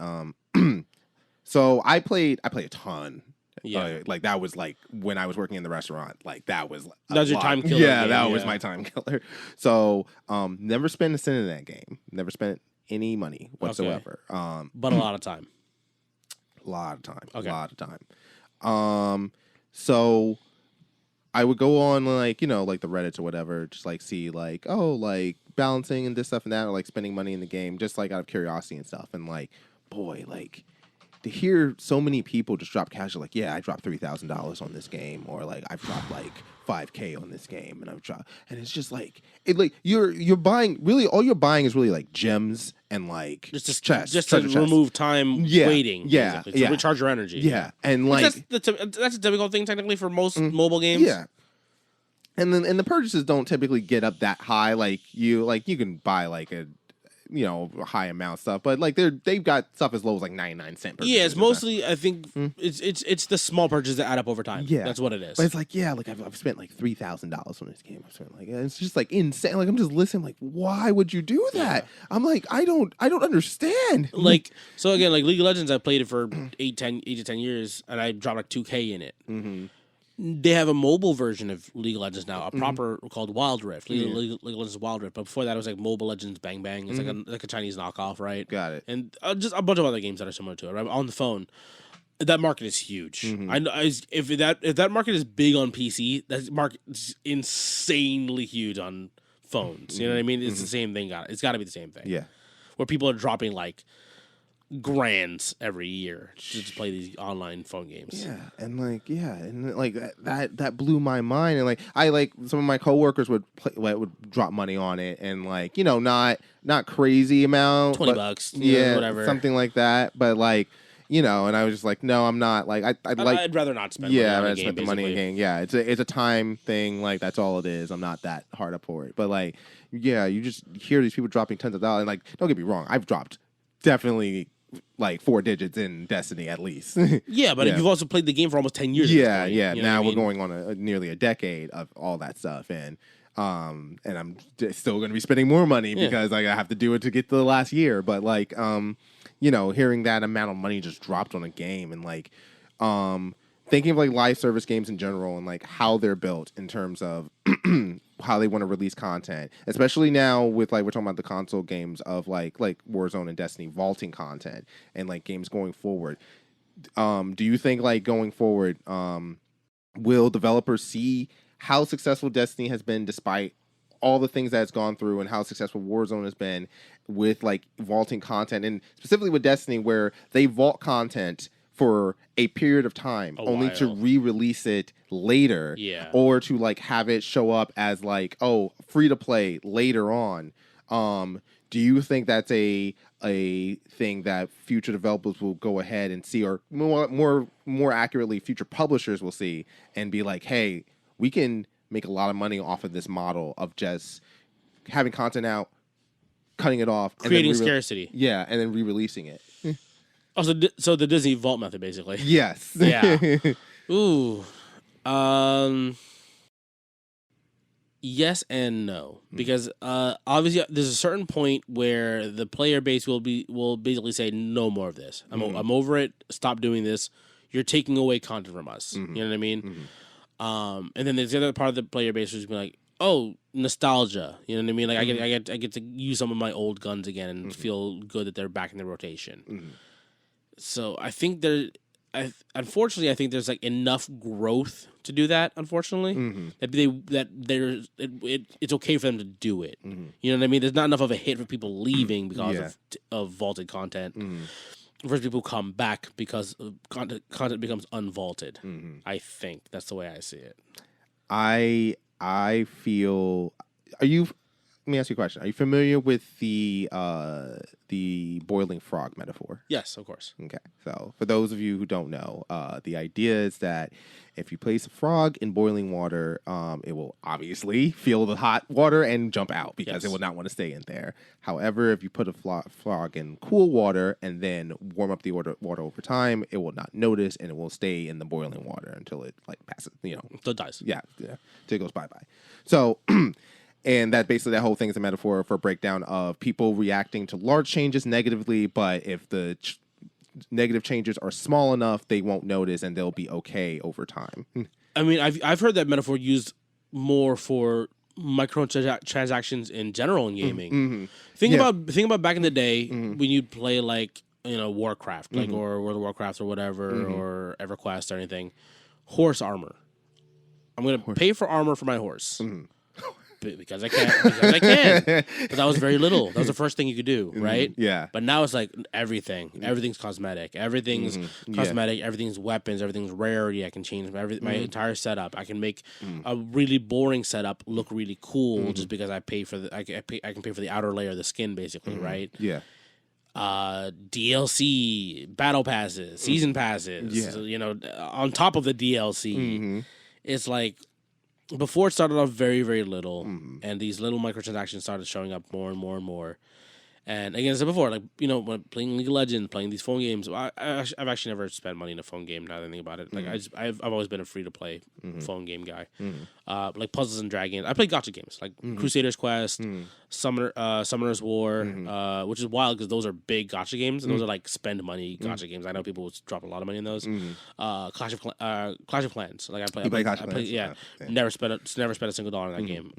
so I played a ton. Yeah, like that was like when I was working in the restaurant. Like that was your time killer. Yeah, game, that was my time killer. So never spent a cent in that game. Never spent any money whatsoever. Okay. But a lot of time. A lot of time. Okay. A lot of time. So I would go on like, like the Reddits or whatever, just like see like, oh, like balancing and this stuff and that, or like spending money in the game, just like out of curiosity and stuff. And like, boy, like to hear so many people just drop cash, like, yeah, I dropped $3,000 on this game, or like I've dropped like $5K on this game, and I've dropped, and it's just like you're buying, really all you're buying is really like gems and like just chests, to remove time waiting, yeah, to recharge your energy, and like that's a typical thing technically for most mobile games, and then the purchases don't typically get up that high, like you can buy like a high amount stuff, but like they've got stuff as low as like 99 cents. Yeah, it's mostly I think it's the small purchases that add up over time. Yeah, that's what it is. But it's like like I've spent like $3,000 on this game. I've spent like it's just like insane. Like I'm just listening. Like why would you do that? Yeah. I'm like I don't understand. Like so again, like League of Legends, I played it for 8 to 10 years, and I dropped like 2K in it. Mm-hmm. They have a mobile version of League of Legends now, a proper called Wild Rift. League of Legends Wild Rift, but before that it was like Mobile Legends Bang Bang. It's like a Chinese knockoff, right? Got it. And just a bunch of other games that are similar to it. Right? On the phone, that market is huge. If that market is big on PC, that market is insanely huge on phones. You know what I mean? It's the same thing. It's got to be the same thing. Yeah, where people are dropping like grands every year to play these online phone games. Yeah, and like that blew my mind. And like I like some of my coworkers would drop money on it, and like not crazy amount, $20, whatever, something like that. But like and I was just like, no, I'm not. Like I'd rather not spend. Money on I'd spend the money in a game. Yeah, it's a time thing. Like that's all it is. I'm not that hard up for it. But like you just hear these people dropping tons of dollars. And like don't get me wrong, I've dropped definitely like 4 digits in Destiny at least. Yeah, but you've also played the game for almost 10 years. Yeah. Now we're going on nearly a decade of all that stuff, and I'm still going to be spending more money because like, I have to do it to get to the last year. But like, hearing that amount of money just dropped on a game, and like, thinking of like live service games in general and like how they're built in terms of how they want to release content, especially now with like we're talking about the console games of like Warzone and Destiny vaulting content and like games going forward. Do you think like going forward, will developers see how successful Destiny has been despite all the things that it's gone through, and how successful Warzone has been with like vaulting content, and specifically with Destiny where they vault content for a period of time only to re-release it later, or to like have it show up as like free to play later on? Do you think that's a thing that future developers will go ahead and see, or more accurately future publishers will see and be like, hey, we can make a lot of money off of this model of just having content out, cutting it off, creating scarcity, and then re-releasing it? Oh, so the Disney Vault method, basically. Yes. Yeah. Ooh. Yes and no, because obviously there's a certain point where the player base will basically say no more of this. I'm over it. Stop doing this. You're taking away content from us. You know what I mean? And then there's the other part of the player base who's be like, oh, nostalgia. You know what I mean? Like I get to use some of my old guns again and feel good that they're back in the rotation. So I think unfortunately, I think there's like enough growth to do that. Unfortunately, it's okay for them to do it. You know what I mean? There's not enough of a hit for people leaving because of vaulted content. Versus people who come back because content becomes unvaulted. I think that's the way I see it. I feel. Are you? me ask you a question. Are you familiar with the boiling frog metaphor? Yes, of course. Okay. So for those of you who don't know, the idea is that if you place a frog in boiling water, it will obviously feel the hot water and jump out because it will not want to stay in there. However, if you put a frog in cool water and then warm up the water over time, it will not notice and it will stay in the boiling water until it like passes, until it dies. Yeah, until it goes bye-bye. So, and that basically that whole thing is a metaphor for a breakdown of people reacting to large changes negatively, but if the negative changes are small enough, they won't notice and they'll be okay over time. I mean, I've heard that metaphor used more for microtransactions in general in gaming. Mm-hmm. Think about back in the day when you'd play like Warcraft, like or World of Warcraft or whatever, or EverQuest or anything. Horse armor. I'm gonna pay for armor for my horse. Because I can. But that was very little. That was the first thing you could do, right? Yeah. But now it's like everything. Everything's cosmetic. Everything's cosmetic. Everything's weapons. Everything's rarity. I can change my entire setup. I can make a really boring setup look really cool just because I pay for I can pay for the outer layer of the skin, basically, right? Yeah. DLC, battle passes, season passes. On top of the DLC, it's like. Before it started off very, very little, and these little microtransactions started showing up more and more and more. And again, as I said before, like, when playing League of Legends, playing these phone games, I've actually never spent money in a phone game now that I think about it. Like, I've always been a free-to-play phone game guy. Like Puzzles and Dragons. I play gacha games, like Crusader's Quest, Summoner's War, which is wild because those are big gacha games, and those are like spend money gacha games. I know people would drop a lot of money in those. Clash of Clans. Like, I play Clash of Clans. Yeah. Never spent a single $1 in that game.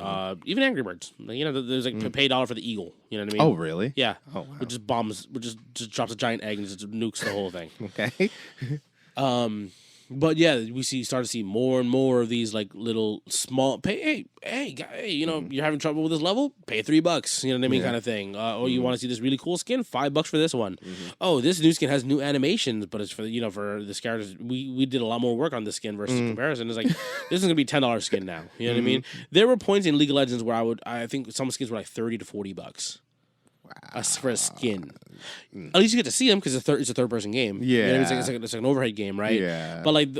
Even Angry Birds. Like, there's like pay $1 for the eagle. You know what I mean? Oh, really? Yeah. Oh, wow. It just bombs, just drops a giant egg and just nukes the whole thing. Okay. But yeah, we start to see more and more of these like little small hey, guy, you're having trouble with this level? Pay $3, you know what I mean, kind of thing. Or you want to see this really cool skin? $5 for this one. Oh, this new skin has new animations, but it's for for this character. We did a lot more work on this skin versus comparison. It's like this is gonna be $10 skin now. You know what I mean? There were points in League of Legends where I think some skins were like $30 to $40. Wow. For a skin. At least you get to see them because it's a third person game. Yeah, it's like an overhead game, right? Yeah. But like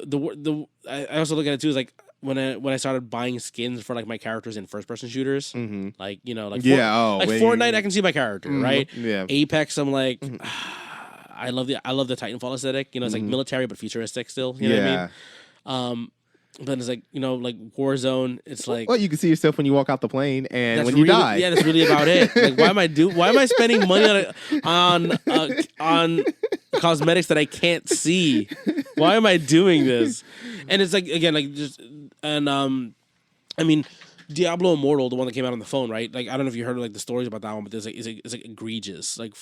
I also look at it too is like when I started buying skins for like my characters in first person shooters, like Fortnite, I can see my character, right? Yeah. Apex, I'm like, I love the Titanfall aesthetic. It's like military but futuristic still. You know what I mean? But it's like, like Warzone, it's like... Well, you can see yourself when you walk out the plane and when you die. Yeah, that's really about it. Like, why am I spending money on cosmetics that I can't see? Why am I doing this? And it's like, again, like just... And, I mean, Diablo Immortal, the one that came out on the phone, right? Like, I don't know if you heard like the stories about that one, but there's like, it's like egregious, like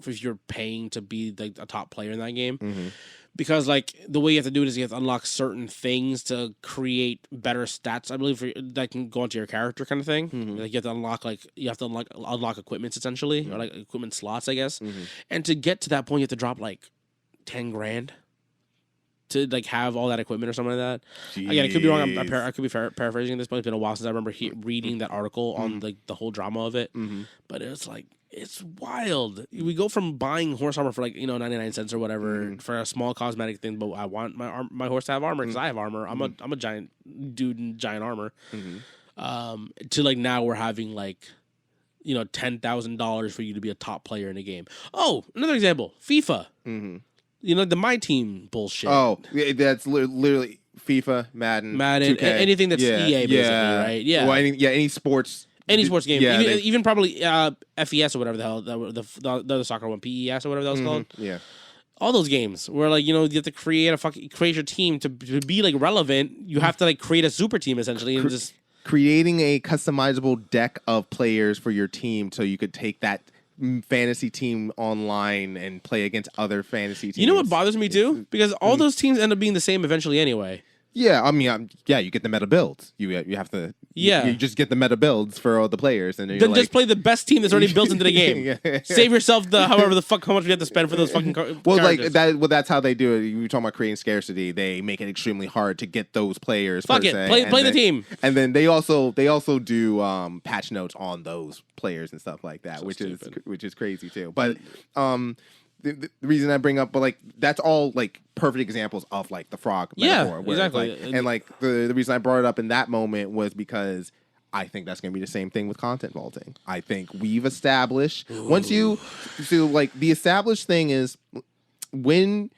if you're paying to be like a top player in that game. Because like the way you have to do it is you have to unlock certain things to create better stats, I believe, that can go into your character, kind of thing. Like you have to unlock equipments essentially, or like equipment slots, I guess. And to get to that point, you have to drop like $10,000 to like have all that equipment or something like that. Jeez. Again, I could be wrong. I could be paraphrasing this, but it's been a while since I remember reading that article on like the whole drama of it. But it's like, it's wild. We go from buying horse armor for like 99 cents or whatever for a small cosmetic thing, but I want my horse to have armor because I have armor. I'm a giant dude in giant armor. To like now we're having like $10,000 for you to be a top player in a game. Oh, another example, FIFA. The My Team bullshit. Oh, that's literally FIFA, Madden, 2K. Anything that's EA, basically, right? Yeah. Well, any sports. Any sports game, even probably FES or whatever the hell, the other soccer one, PES or whatever that was called. Yeah, all those games where like you have to create your team to be like relevant. You have to like create a super team essentially, and just creating a customizable deck of players for your team, so you could take that fantasy team online and play against other fantasy teams. You know what bothers me too? Because all those teams end up being the same eventually anyway. Yeah, I mean, you get the meta builds. You have to. You just get the meta builds for all the players, and then just play the best team that's already built into the game. Save yourself how much you have to spend for those fucking characters. Like that. Well, that's how they do it. You were talking about creating scarcity. They make it extremely hard to get those players. Fuck it, play the team. And then they also do patch notes on those players and stuff like that, which is crazy too. But the reason I bring up, but like that's all like perfect examples of like the frog metaphor. Yeah, exactly. And like the reason I brought it up in that moment was because I think that's going to be the same thing with content vaulting. I think we've established the established thing is when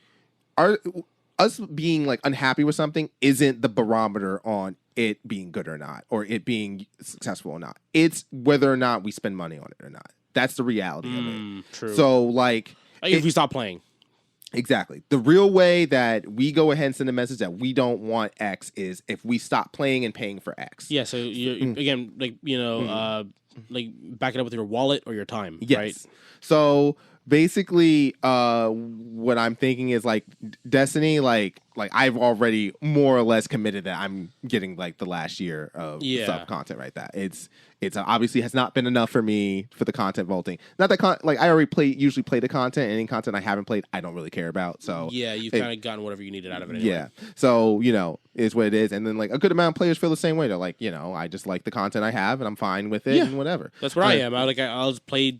us being like unhappy with something isn't the barometer on it being good or not, or it being successful or not. It's whether or not we spend money on it or not. That's the reality of it. True. So like if we stop playing. Exactly. The real way that we go ahead and send a message that we don't want X is if we stop playing and paying for X. Yeah, so you're again, like, like back it up with your wallet or your time, yes. Right? So basically, what I'm thinking is like Destiny, like I've already more or less committed that I'm getting like the last year of sub content right that it's obviously has not been enough for me for the content vaulting. Not that I already usually play the content, and any content I haven't played I don't really care about. So yeah, you've kind of gotten whatever you needed out of it anyway. Yeah. So, is what it is. And then like a good amount of players feel the same way. They're like, I just like the content I have and I'm fine with it and whatever. That's where I am. I'll play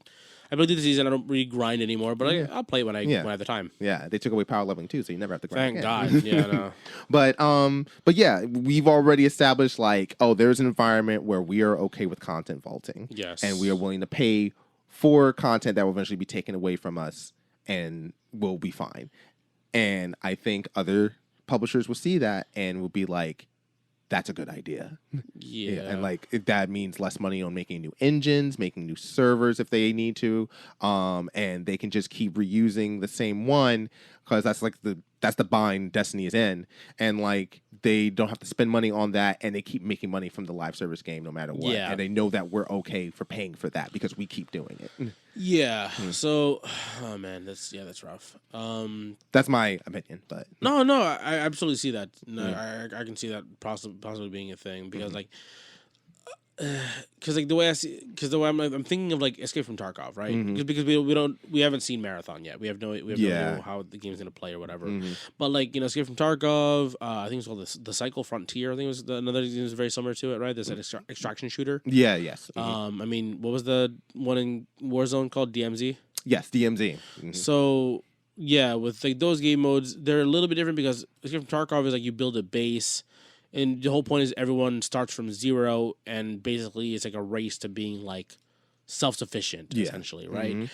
through the season. I don't really grind anymore, but I'll play when I have the time. Yeah, they took away power leveling too, so you never have to grind. Thank God. Yeah, no. But yeah, we've already established like, there's an environment where we are okay with content vaulting. Yes. And we are willing to pay for content that will eventually be taken away from us and we'll be fine. And I think other publishers will see that and will be like, that's a good idea. Yeah. And like that means less money on making new engines, making new servers if they need to. And they can just keep reusing the same one because that's the bind Destiny is in. And like they don't have to spend money on that and they keep making money from the live service game no matter what. Yeah. And they know that we're okay for paying for that because we keep doing it. Yeah. So, man, that's rough. That's my opinion, but no, I absolutely see that. No, I can see that possibly being a thing because like, because like the way I'm thinking of like Escape from Tarkov, right? Because we haven't seen Marathon yet. We have no idea how the game's gonna play or whatever. But like Escape from Tarkov, I think it's called the Cycle Frontier. I think it was another game that's very similar to it, right? There's an extraction shooter. Yeah. Yes. I mean, what was the one in Warzone called? DMZ. Yes, DMZ. So yeah, with like those game modes, they're a little bit different because Escape from Tarkov is like you build a base. And the whole point is everyone starts from zero, and basically it's like a race to being like self-sufficient, essentially, right?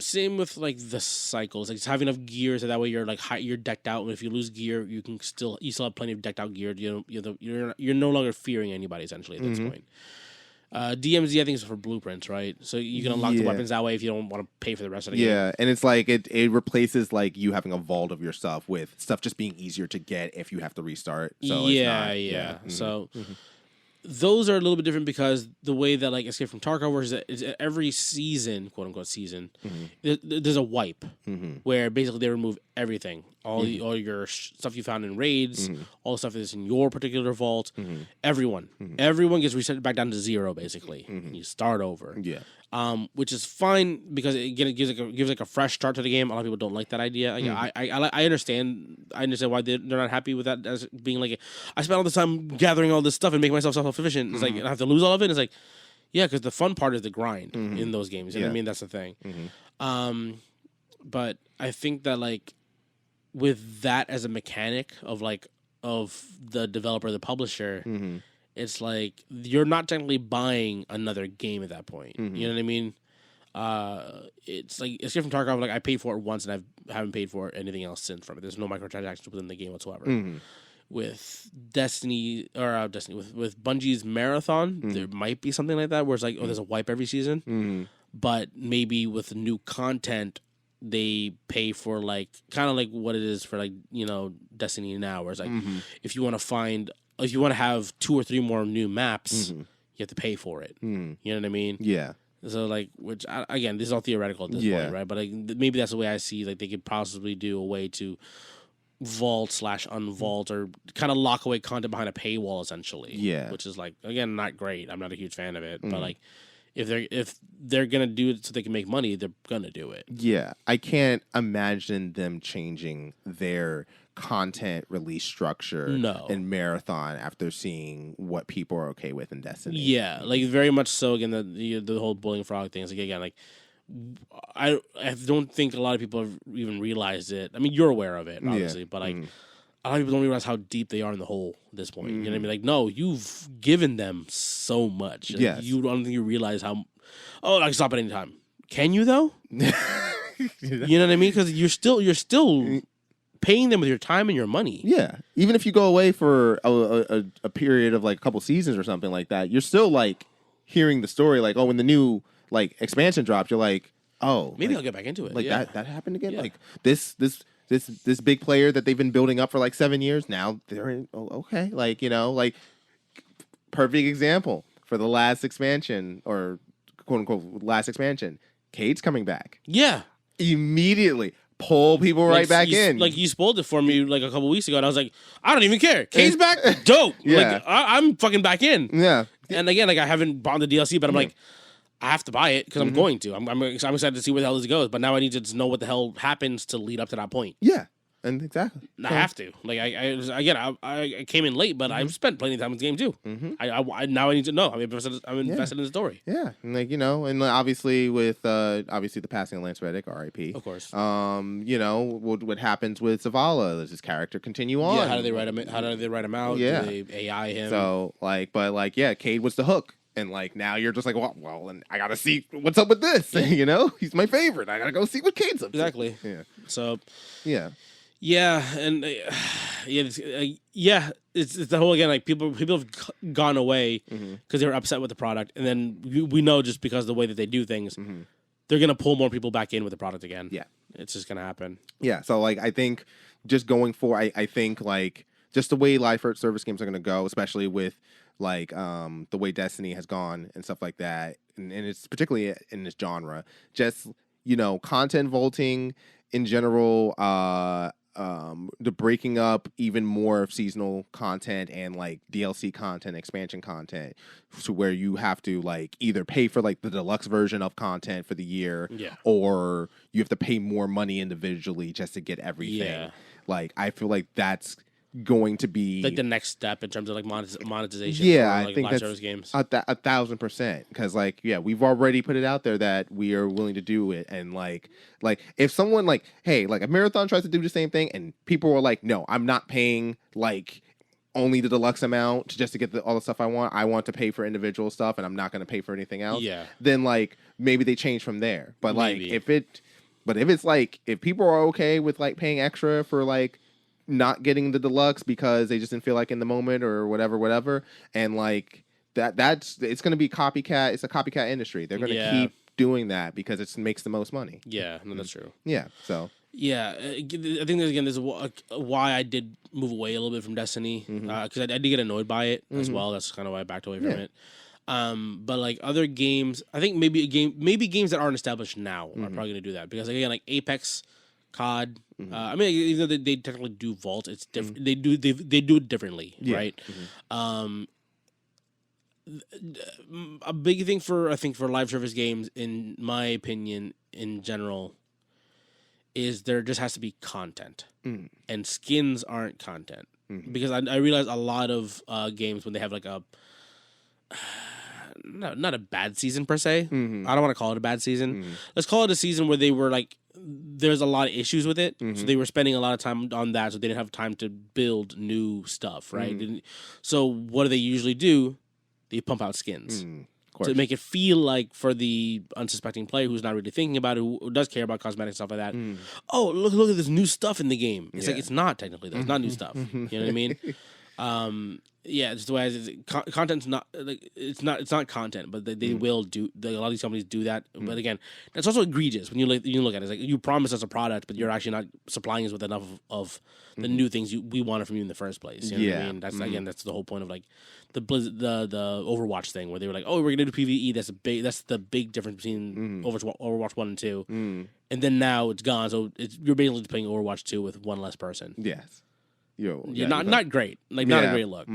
Same with like the cycles, like just having enough gear so that way you're like you're decked out, and if you lose gear, you still have plenty of decked out gear. You're no longer fearing anybody essentially at this point. DMZ I think is for blueprints, right? So you can unlock the weapons that way if you don't want to pay for the rest of the game. Yeah, and it's like it replaces like you having a vault of your stuff with stuff just being easier to get if you have to restart. So So those are a little bit different because the way that like Escape from Tarkov works is every season, quote unquote season, there's a wipe where basically they remove everything, all your stuff you found in raids, all the stuff that's in your particular vault. Everyone gets reset back down to zero basically. You start over. Yeah. Which is fine because it gives like a fresh start to the game. A lot of people don't like that idea. I understand why they're not happy with that as being like I spent all this time gathering all this stuff and making myself self-sufficient. It's like I have to lose all of it. It's like because the fun part is the grind in those games. You know what I mean? That's the thing. But I think that like with that as a mechanic of the developer, the publisher. It's like you're not technically buying another game at that point. You know what I mean? It's like Escape from Tarkov. Like I paid for it once, and I haven't paid for anything else since from it. There's no microtransactions within the game whatsoever. With Destiny with Bungie's Marathon, there might be something like that where it's like, there's a wipe every season, but maybe with new content. They pay for like kind of like what it is for like Destiny now, where it's like if you want to have 2 or 3 more new maps, you have to pay for it. You know what I mean? Yeah. So like, which again, this is all theoretical at this point, right? But like, maybe that's the way I see. Like, they could possibly do a way to vault / unvault or kind of lock away content behind a paywall essentially. Yeah. Which is like, again, not great. I'm not a huge fan of it, but like if they're gonna do it so they can make money, they're gonna do it. Yeah, I can't imagine them changing their content release structure in Marathon after seeing what people are okay with in Destiny. Yeah, like very much so. Again, the whole bullying frog thing is like, again, like I don't think a lot of people have even realized it. I mean, you're aware of it, obviously, but like a lot of people don't realize how deep they are in the hole at this point. You know what I mean? Like, no, you've given them so much. Like, yes. You don't think you realize how. Oh, I can stop at any time. Can you though? You know what I mean? Because you're still paying them with your time and your money. Yeah, even if you go away for a period of like a couple seasons or something like that, you're still like hearing the story. Like, oh, when the new like expansion dropped, you're like, oh, maybe like, I'll get back into it. Like that happened again. Yeah. Like this big player that they've been building up for like 7 years. Now they're in. Oh, okay. Like, you know, like perfect example for the last expansion or quote unquote last expansion. Cade's coming back. Yeah, immediately. Pull people right back in. Like, you spoiled it for me like a couple weeks ago, and I was like, I don't even care. Kane's back? Dope. Yeah. Like, I'm fucking back in. Yeah. And again, like, I haven't bought the DLC, but I'm like, I have to buy it because I'm going to. I'm excited to see where the hell this goes, but now I need to know what the hell happens to lead up to that point. Yeah. And exactly. I have to. Like, I came in late, but I've spent plenty of time with the game too. Now I need to know. I'm invested in the story. Yeah, and like, you know, and obviously with obviously the passing of Lance Reddick, R.I.P. Of course. You know what happens with Zavala? Does his character continue on? Yeah. How do they write him out? Yeah. Do they AI him? So like, but like, yeah, Cade was the hook. And like now you're just like, well, and I gotta see what's up with this. Yeah. You know, he's my favorite. I gotta go see what Cade's up to. Exactly. Yeah. So. Yeah. Yeah, and it's the whole, again, like people have gone away because they were upset with the product, and then we know just because of the way that they do things, they're gonna pull more people back in with the product again. Yeah, it's just gonna happen. Yeah, so like I think just going forward, I think like just the way live service games are gonna go, especially with like the way Destiny has gone and stuff like that, and it's particularly in this genre, just, you know, content vaulting in general, the breaking up even more of seasonal content and like DLC content, expansion content, to where you have to like either pay for like the deluxe version of content for the year, or you have to pay more money individually just to get everything. Yeah. Like, I feel like that's going to be like the next step in terms of like monetization. Yeah, for, like, I think live that's service games. 1,000%. Because like, yeah, we've already put it out there that we are willing to do it, and like if someone like, hey, like a Marathon tries to do the same thing, and people were like, no, I'm not paying like only the deluxe amount just to get all the stuff I want to pay for individual stuff, and I'm not going to pay for anything else. Yeah. Then like maybe they change from there. But like Maybe. if it's like if people are okay with like paying extra for like not getting the deluxe because they just didn't feel like in the moment or whatever, and like that's it's going to be copycat. It's a copycat industry. They're going to keep doing that because it makes the most money. Yeah, no, that's true. Yeah, so yeah, I think there's why I did move away a little bit from Destiny, because I did get annoyed by it as well. That's kind of why I backed away from it. But like other games, I think maybe games that aren't established now are probably going to do that, because again, like Apex, COD. I mean, even though they technically do vault, it's different. They do it differently, right? A big thing for live service games, in my opinion, in general, is there just has to be content, and skins aren't content, because I realize a lot of games, when they have like a not a bad season per se. I don't want to call it a bad season. Let's call it a season where they were like, there's a lot of issues with it, so they were spending a lot of time on that, so they didn't have time to build new stuff, right? So what do they usually do? They pump out skins to make it feel like, for the unsuspecting player who's not really thinking about it, who does care about cosmetic stuff like that, oh, look at this new stuff in the game. It's like, it's not technically that. It's not new stuff. You know what I mean? Yeah, just the way content's not like it's not content, but they will do. A lot of these companies do that, but again, that's also egregious when you look at it. It's like you promise us a product, but you're actually not supplying us with enough of the new things we wanted from you in the first place. You know what I mean? That's again, that's the whole point of like the Overwatch thing, where they were like, oh, we're gonna do PvE. That's the big difference between Overwatch 1 and 2, and then now it's gone. So you're basically playing Overwatch 2 with one less person. Yes. Not great. Like not a great look.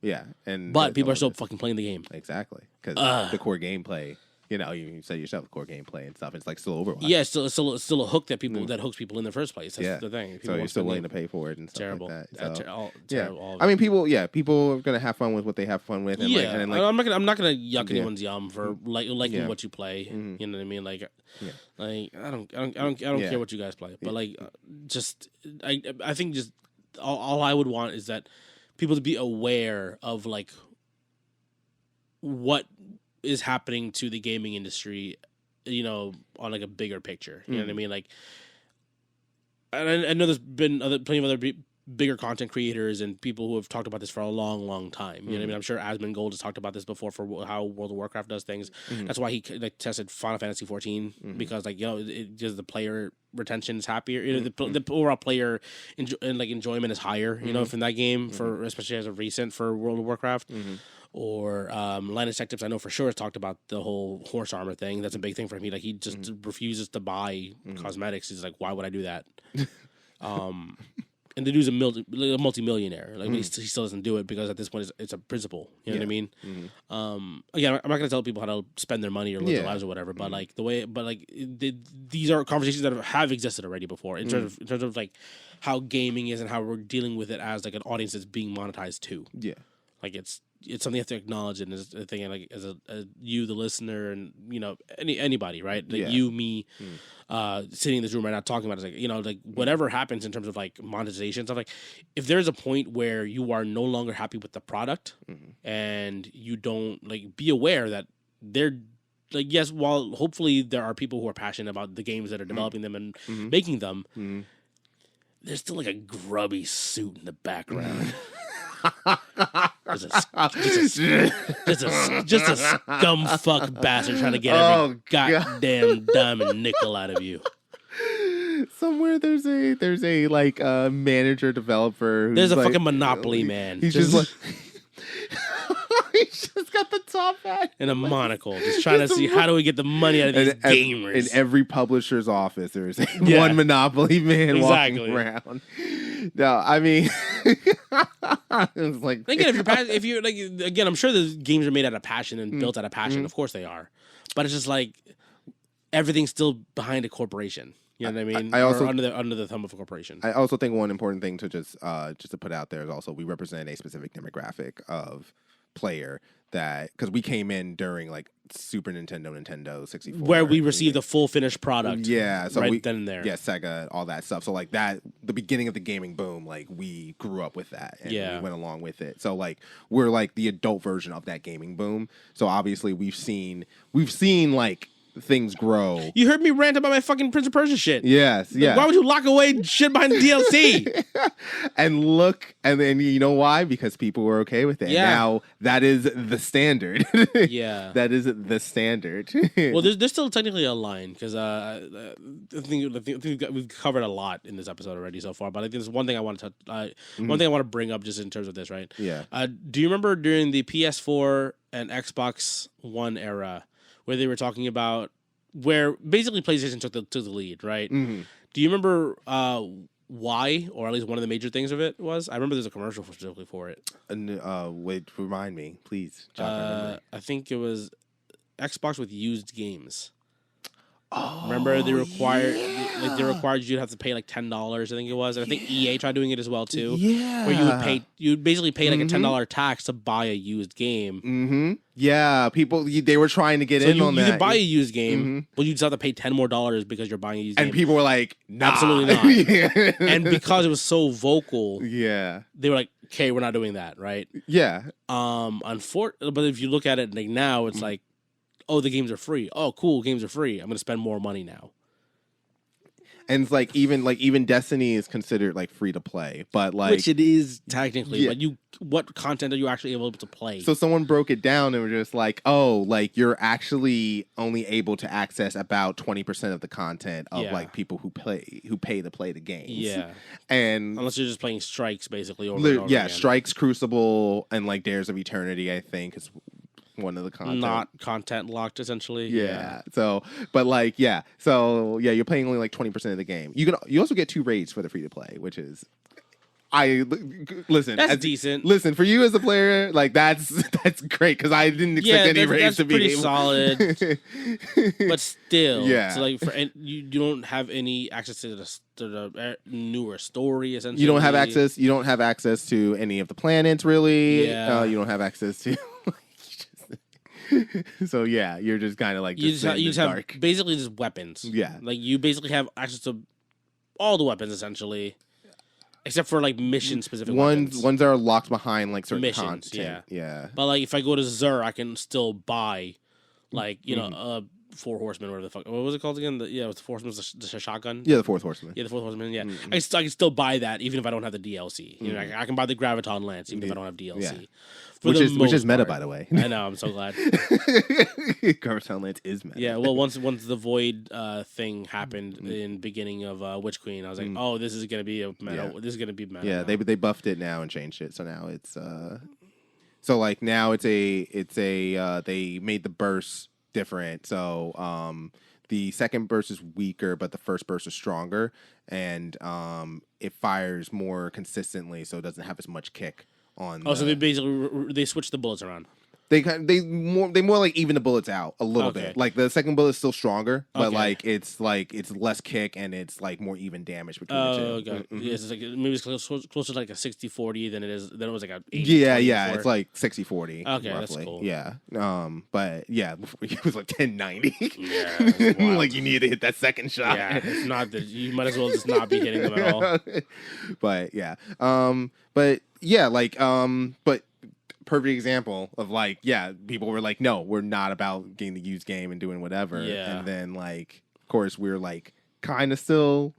Yeah, but people are still fucking playing the game. Exactly, because the core gameplay. You said yourself, core gameplay and stuff. It's like still Overwatch. Yeah, it's still a hook that hooks people in the first place. That's the thing. So you're still willing to pay for it and stuff terrible. Like that. So, terrible. I mean, people are gonna have fun with what they have fun with. And I'm not gonna yuck anyone's yum for liking what you play. You know what I mean? Like I don't care what you guys play, but I think just all I would want is that people to be aware of like what is happening to the gaming industry, on like a bigger picture. You know what I mean? Like, and I know there's been plenty of other bigger content creators and people who have talked about this for a long, long time. You know what I mean? I'm sure Asmund Gold has talked about this before for how World of Warcraft does things. That's why he tested Final Fantasy 14 because just the player retention is happier. The overall player enjoyment is higher. From that game for especially as a recent for World of Warcraft. Or Linus Tech Tips, I know for sure has talked about the whole horse armor thing. That's a big thing for him. He just refuses to buy cosmetics. He's like, why would I do that? And the dude's a multi-millionaire. Like he still doesn't do it because at this point it's a principle. You know what I mean? Again, I'm not going to tell people how to spend their money or live their lives or whatever. But these are conversations that have existed already before in terms of like how gaming is and how we're dealing with it as like an audience that's being monetized too. Yeah, like it's something you have to acknowledge, and as a thing like as you, the listener, and anybody, right? Like you, me, sitting in this room right now talking about it, it's like whatever happens in terms of like monetization stuff. Like if there's a point where you are no longer happy with the product, and you don't be aware that they're like, yes, while hopefully there are people who are passionate about the games that are developing them and making them, there's still like a grubby suit in the background. Just a scum fuck bastard trying to get every goddamn diamond nickel out of you. Somewhere there's a manager developer. There's a fucking monopoly man. He's just like he's just got the top hat and a monocle, just trying to see how do we get the money out of these gamers. In every publisher's office, there's one monopoly man walking around. No, I mean, it's like again, if you're like, again, I'm sure the games are made out of passion and built out of passion. Of course they are, but it's just like everything's still behind a corporation. You know what I mean? I also under the thumb of a corporation. I also think one important thing to just to put out there is also we represent a specific demographic of player that because we came in during like Super Nintendo 64, where we received the full finished product. Yeah, so then and there. Yeah, Sega, all that stuff. So like that, the beginning of the gaming boom, like we grew up with that, and we went along with it. So like we're like the adult version of that gaming boom. So obviously we've seen like things grow. You heard me rant about my fucking Prince of Persia shit. Yes, yeah. Why would you lock away shit behind the DLC? And then you know why? Because people were okay with it. Yeah. Now that is the standard. Yeah, that is the standard. Well, there's still technically a line because I think we've covered a lot in this episode already so far. But I think there's one thing I want to one thing I want to bring up just in terms of this, right? Yeah. Do you remember during the PS4 and Xbox One era, where they were talking about where basically PlayStation took the lead, right? Do you remember why, or at least one of the major things of it was? I remember there's a commercial specifically for it. Wait, remind me, please. I think it was Xbox with used games. Oh, remember they required you to have to pay like $10. I think it was, and I think EA tried doing it as well too. Yeah, where you'd basically pay like a $10 tax to buy a used game. Yeah, people they were trying to get in on that. You could buy a used game, but you just have to pay $10 more because you're buying a used game. And people were like, nah. Absolutely not. And because it was so vocal, they were like, okay, we're not doing that, right? Yeah. But if you look at it like now, it's like, oh, the games are free. Oh, cool, games are free. I'm going to spend more money now. And it's like even Destiny is considered like free to play, but like which it is technically. But what content are you actually able to play? So someone broke it down and were just like, oh, like you're actually only able to access about 20% of the content of like people who pay to play the games. Yeah, and unless you're just playing Strikes basically over and over again. Strikes, Crucible, and like Dares of Eternity, I think is one of the content. Not content locked, essentially. Yeah. So, but like, yeah. So, yeah, you're playing only like 20% of the game. You also get 2 raids for the free to play, which is, listen. That's decent. Listen, for you as a player, like that's great because I didn't expect any raids to be pretty solid. But still, so like you don't have any access to the newer story. Essentially, you don't have access. You don't have access to any of the planets, really. Yeah. You don't have access to. So yeah, you're just kind of like you just have basically just weapons. Yeah, like you basically have access to all the weapons essentially, except for like mission specific ones that are locked behind like certain missions. content. Yeah. But like if I go to Xur, I can still buy like Four Horsemen, whatever the fuck. What was it called again? It was the Four Horsemen, the shotgun. Yeah, the Fourth Horseman. Yeah, the Fourth Horseman. Yeah, I can still buy that even if I don't have the DLC. You know, I can buy the Graviton Lance even if I don't have DLC. Yeah. Which is meta, by the way. I know. I'm so glad. Graviton Lance is meta. Yeah. Well, once the Void thing happened in beginning of Witch Queen, I was like, oh, this is gonna be a meta. This is gonna be meta. Yeah, now. they buffed it now and changed it, so now it's so like now it's a they made the burst different. So the second burst is weaker, but the first burst is stronger, and it fires more consistently, so it doesn't have as much kick on. So they basically switched the bullets around. They more like even the bullets out a little bit. Like the second bullet is still stronger, but like it's less kick and it's like more even damage between the two. Okay. Mm-hmm. Yeah, it's like maybe it's closer to like a 60-40 than it was like a 80-20 yeah. before. It's like 60-40. Okay, roughly. that's cool. Yeah. But yeah, it was like 10-90. Yeah, like you needed to hit that second shot. Yeah, it's not that you might as well just not be hitting them at all. But yeah, but. Perfect example of like, people were like, no, we're not about getting the used game and doing whatever. Yeah. And then like, of course, we're like kind of still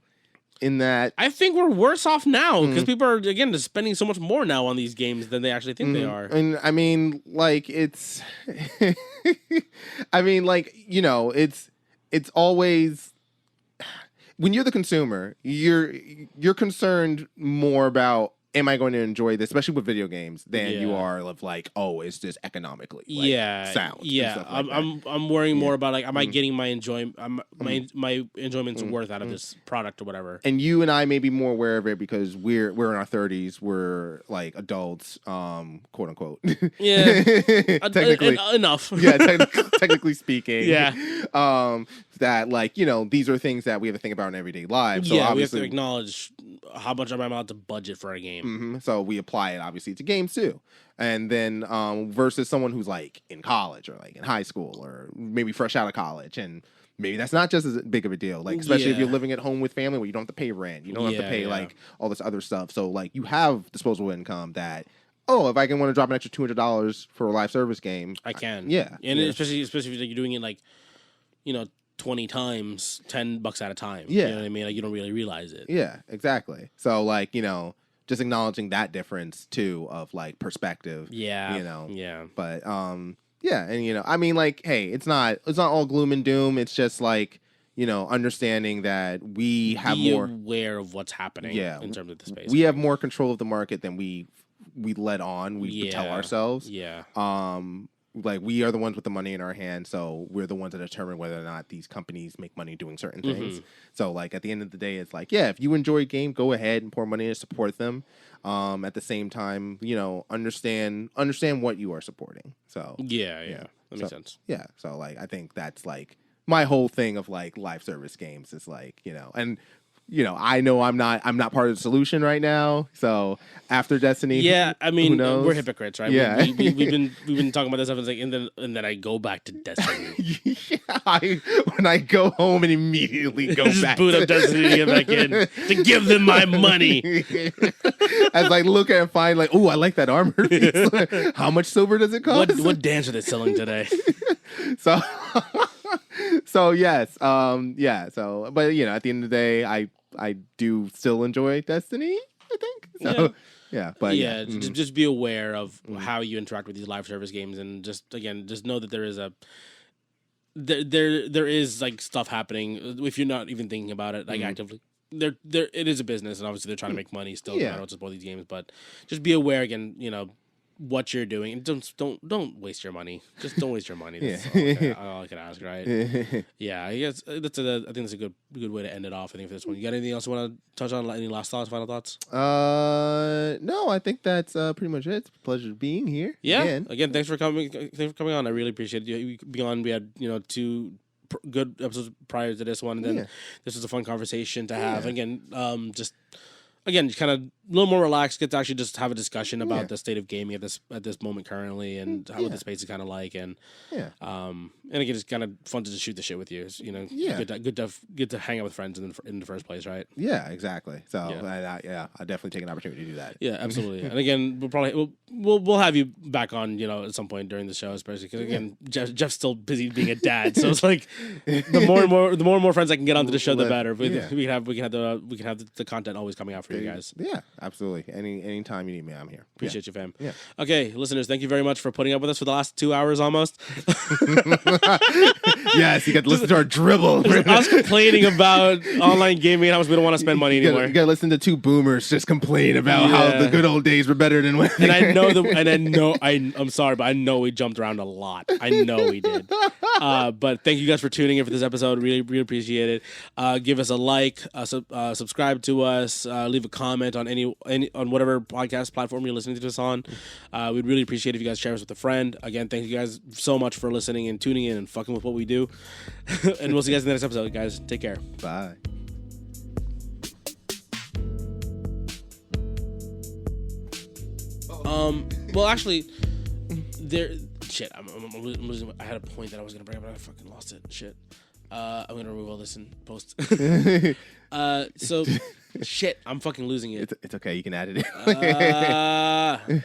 in that. I think we're worse off now because people are again just spending so much more now on these games than they actually think they are. And I mean, like it's, it's always when you're the consumer, you're concerned more about. Am I going to enjoy this, especially with video games, than you are of like, oh, it's just economically sound. Yeah, like I'm worrying more about like, am I getting my enjoyment? My enjoyment's worth out of this product or whatever. And you and I may be more aware of it because we're in our 30s. We're like adults, quote unquote. Yeah, technically enough. Yeah, technically speaking. Yeah. That like these are things that we have to think about in everyday lives. So obviously, we have to acknowledge how much am I allowed to budget for a game. Mm-hmm. So we apply it obviously to games too, and then versus someone who's like in college or like in high school or maybe fresh out of college, and maybe that's not just as big of a deal. Like especially if you're living at home with family where you don't have to pay rent, you don't have to pay like all this other stuff. So like you have disposable income that. Oh, if I can want to drop an extra $200 for a live service game, I can. And especially if you're doing it like, 20 times, $10 at a time. Yeah. You know what I mean? Like you don't really realize it. Yeah, exactly. So like, just acknowledging that difference too of like perspective. Yeah. Yeah. But yeah, and I mean like, hey, it's not all gloom and doom. It's just like, understanding that we have more aware of what's happening in terms of the space. We have more control of the market than we let on. We tell ourselves. Yeah. Like we are the ones with the money in our hands, so we're the ones that determine whether or not these companies make money doing certain things. So like at the end of the day, it's like, if you enjoy a game, go ahead and pour money to support them. At the same time, understand what you are supporting. So that makes sense. Yeah. So like I think that's like my whole thing of like live service games is like, and I know I'm not part of the solution right now. So after Destiny, I mean, we're hypocrites, right? Yeah, we've been talking about this stuff, and then I go back to Destiny. When I go home and immediately go back, boot up Destiny to get back in to give them my money. As I look at and find like, oh, I like that armor piece. How much silver does it cost? What dance are they selling today? So yes, yeah. So, but you know, at the end of the day, I do still enjoy Destiny. I think so. Yeah, but just be aware of how you interact with these live service games, and just know that there is there is like stuff happening if you're not even thinking about it like actively. There it is a business, and obviously they're trying to make money still. No matter what to support these games, but just be aware again. You know what you're doing, and don't waste your money. Just don't waste your money. That's all I can ask, right? Yeah, I guess I think that's a good way to end it off. I think for this one, you got anything else you want to touch on? Any last thoughts, final thoughts? No, I think that's pretty much it. It's a pleasure being here. Yeah, again, thanks for coming. Thanks for coming on. I really appreciate you being on. We had 2 good episodes prior to this one, and then this was a fun conversation to have. Again, just kind of a little more relaxed, get to actually just have a discussion about the state of gaming at this moment currently, and what the space is kind of like, and again, it's kind of fun to just shoot the shit with you. It's, good to hang out with friends in the first place, right? Yeah, exactly. So I definitely take an opportunity to do that. Yeah, absolutely. And again, we'll have you back on, at some point during the show, especially because again, Jeff's still busy being a dad, so it's like the more and more friends I can get onto the show, the better. We can have the content always coming out for you guys. Yeah, absolutely. Anytime you need me, I'm here. Appreciate you, fam. Yeah. Okay, listeners, thank you very much for putting up with us for the last 2 hours almost. Yes, you got to listen to our dribble. I was complaining about online gaming and how much we don't want to spend money anymore. You got to listen to 2 boomers just complain about how the good old days were better than when. And I'm sorry, but I know we jumped around a lot. I know we did. But thank you guys for tuning in for this episode. Really, really appreciate it. Give us a like, subscribe to us, leave a comment on on whatever podcast platform you're listening to this on. We'd really appreciate if you guys share us with a friend. Again, thank you guys so much for listening and tuning in and fucking with what we do. And we'll see you guys in the next episode, guys. Take care. Bye. Well, actually, I'm losing. I had a point that I was gonna bring up, but I fucking lost it. Shit. I'm gonna remove all this in post. So, shit, I'm fucking losing it. It's okay. You can add it in.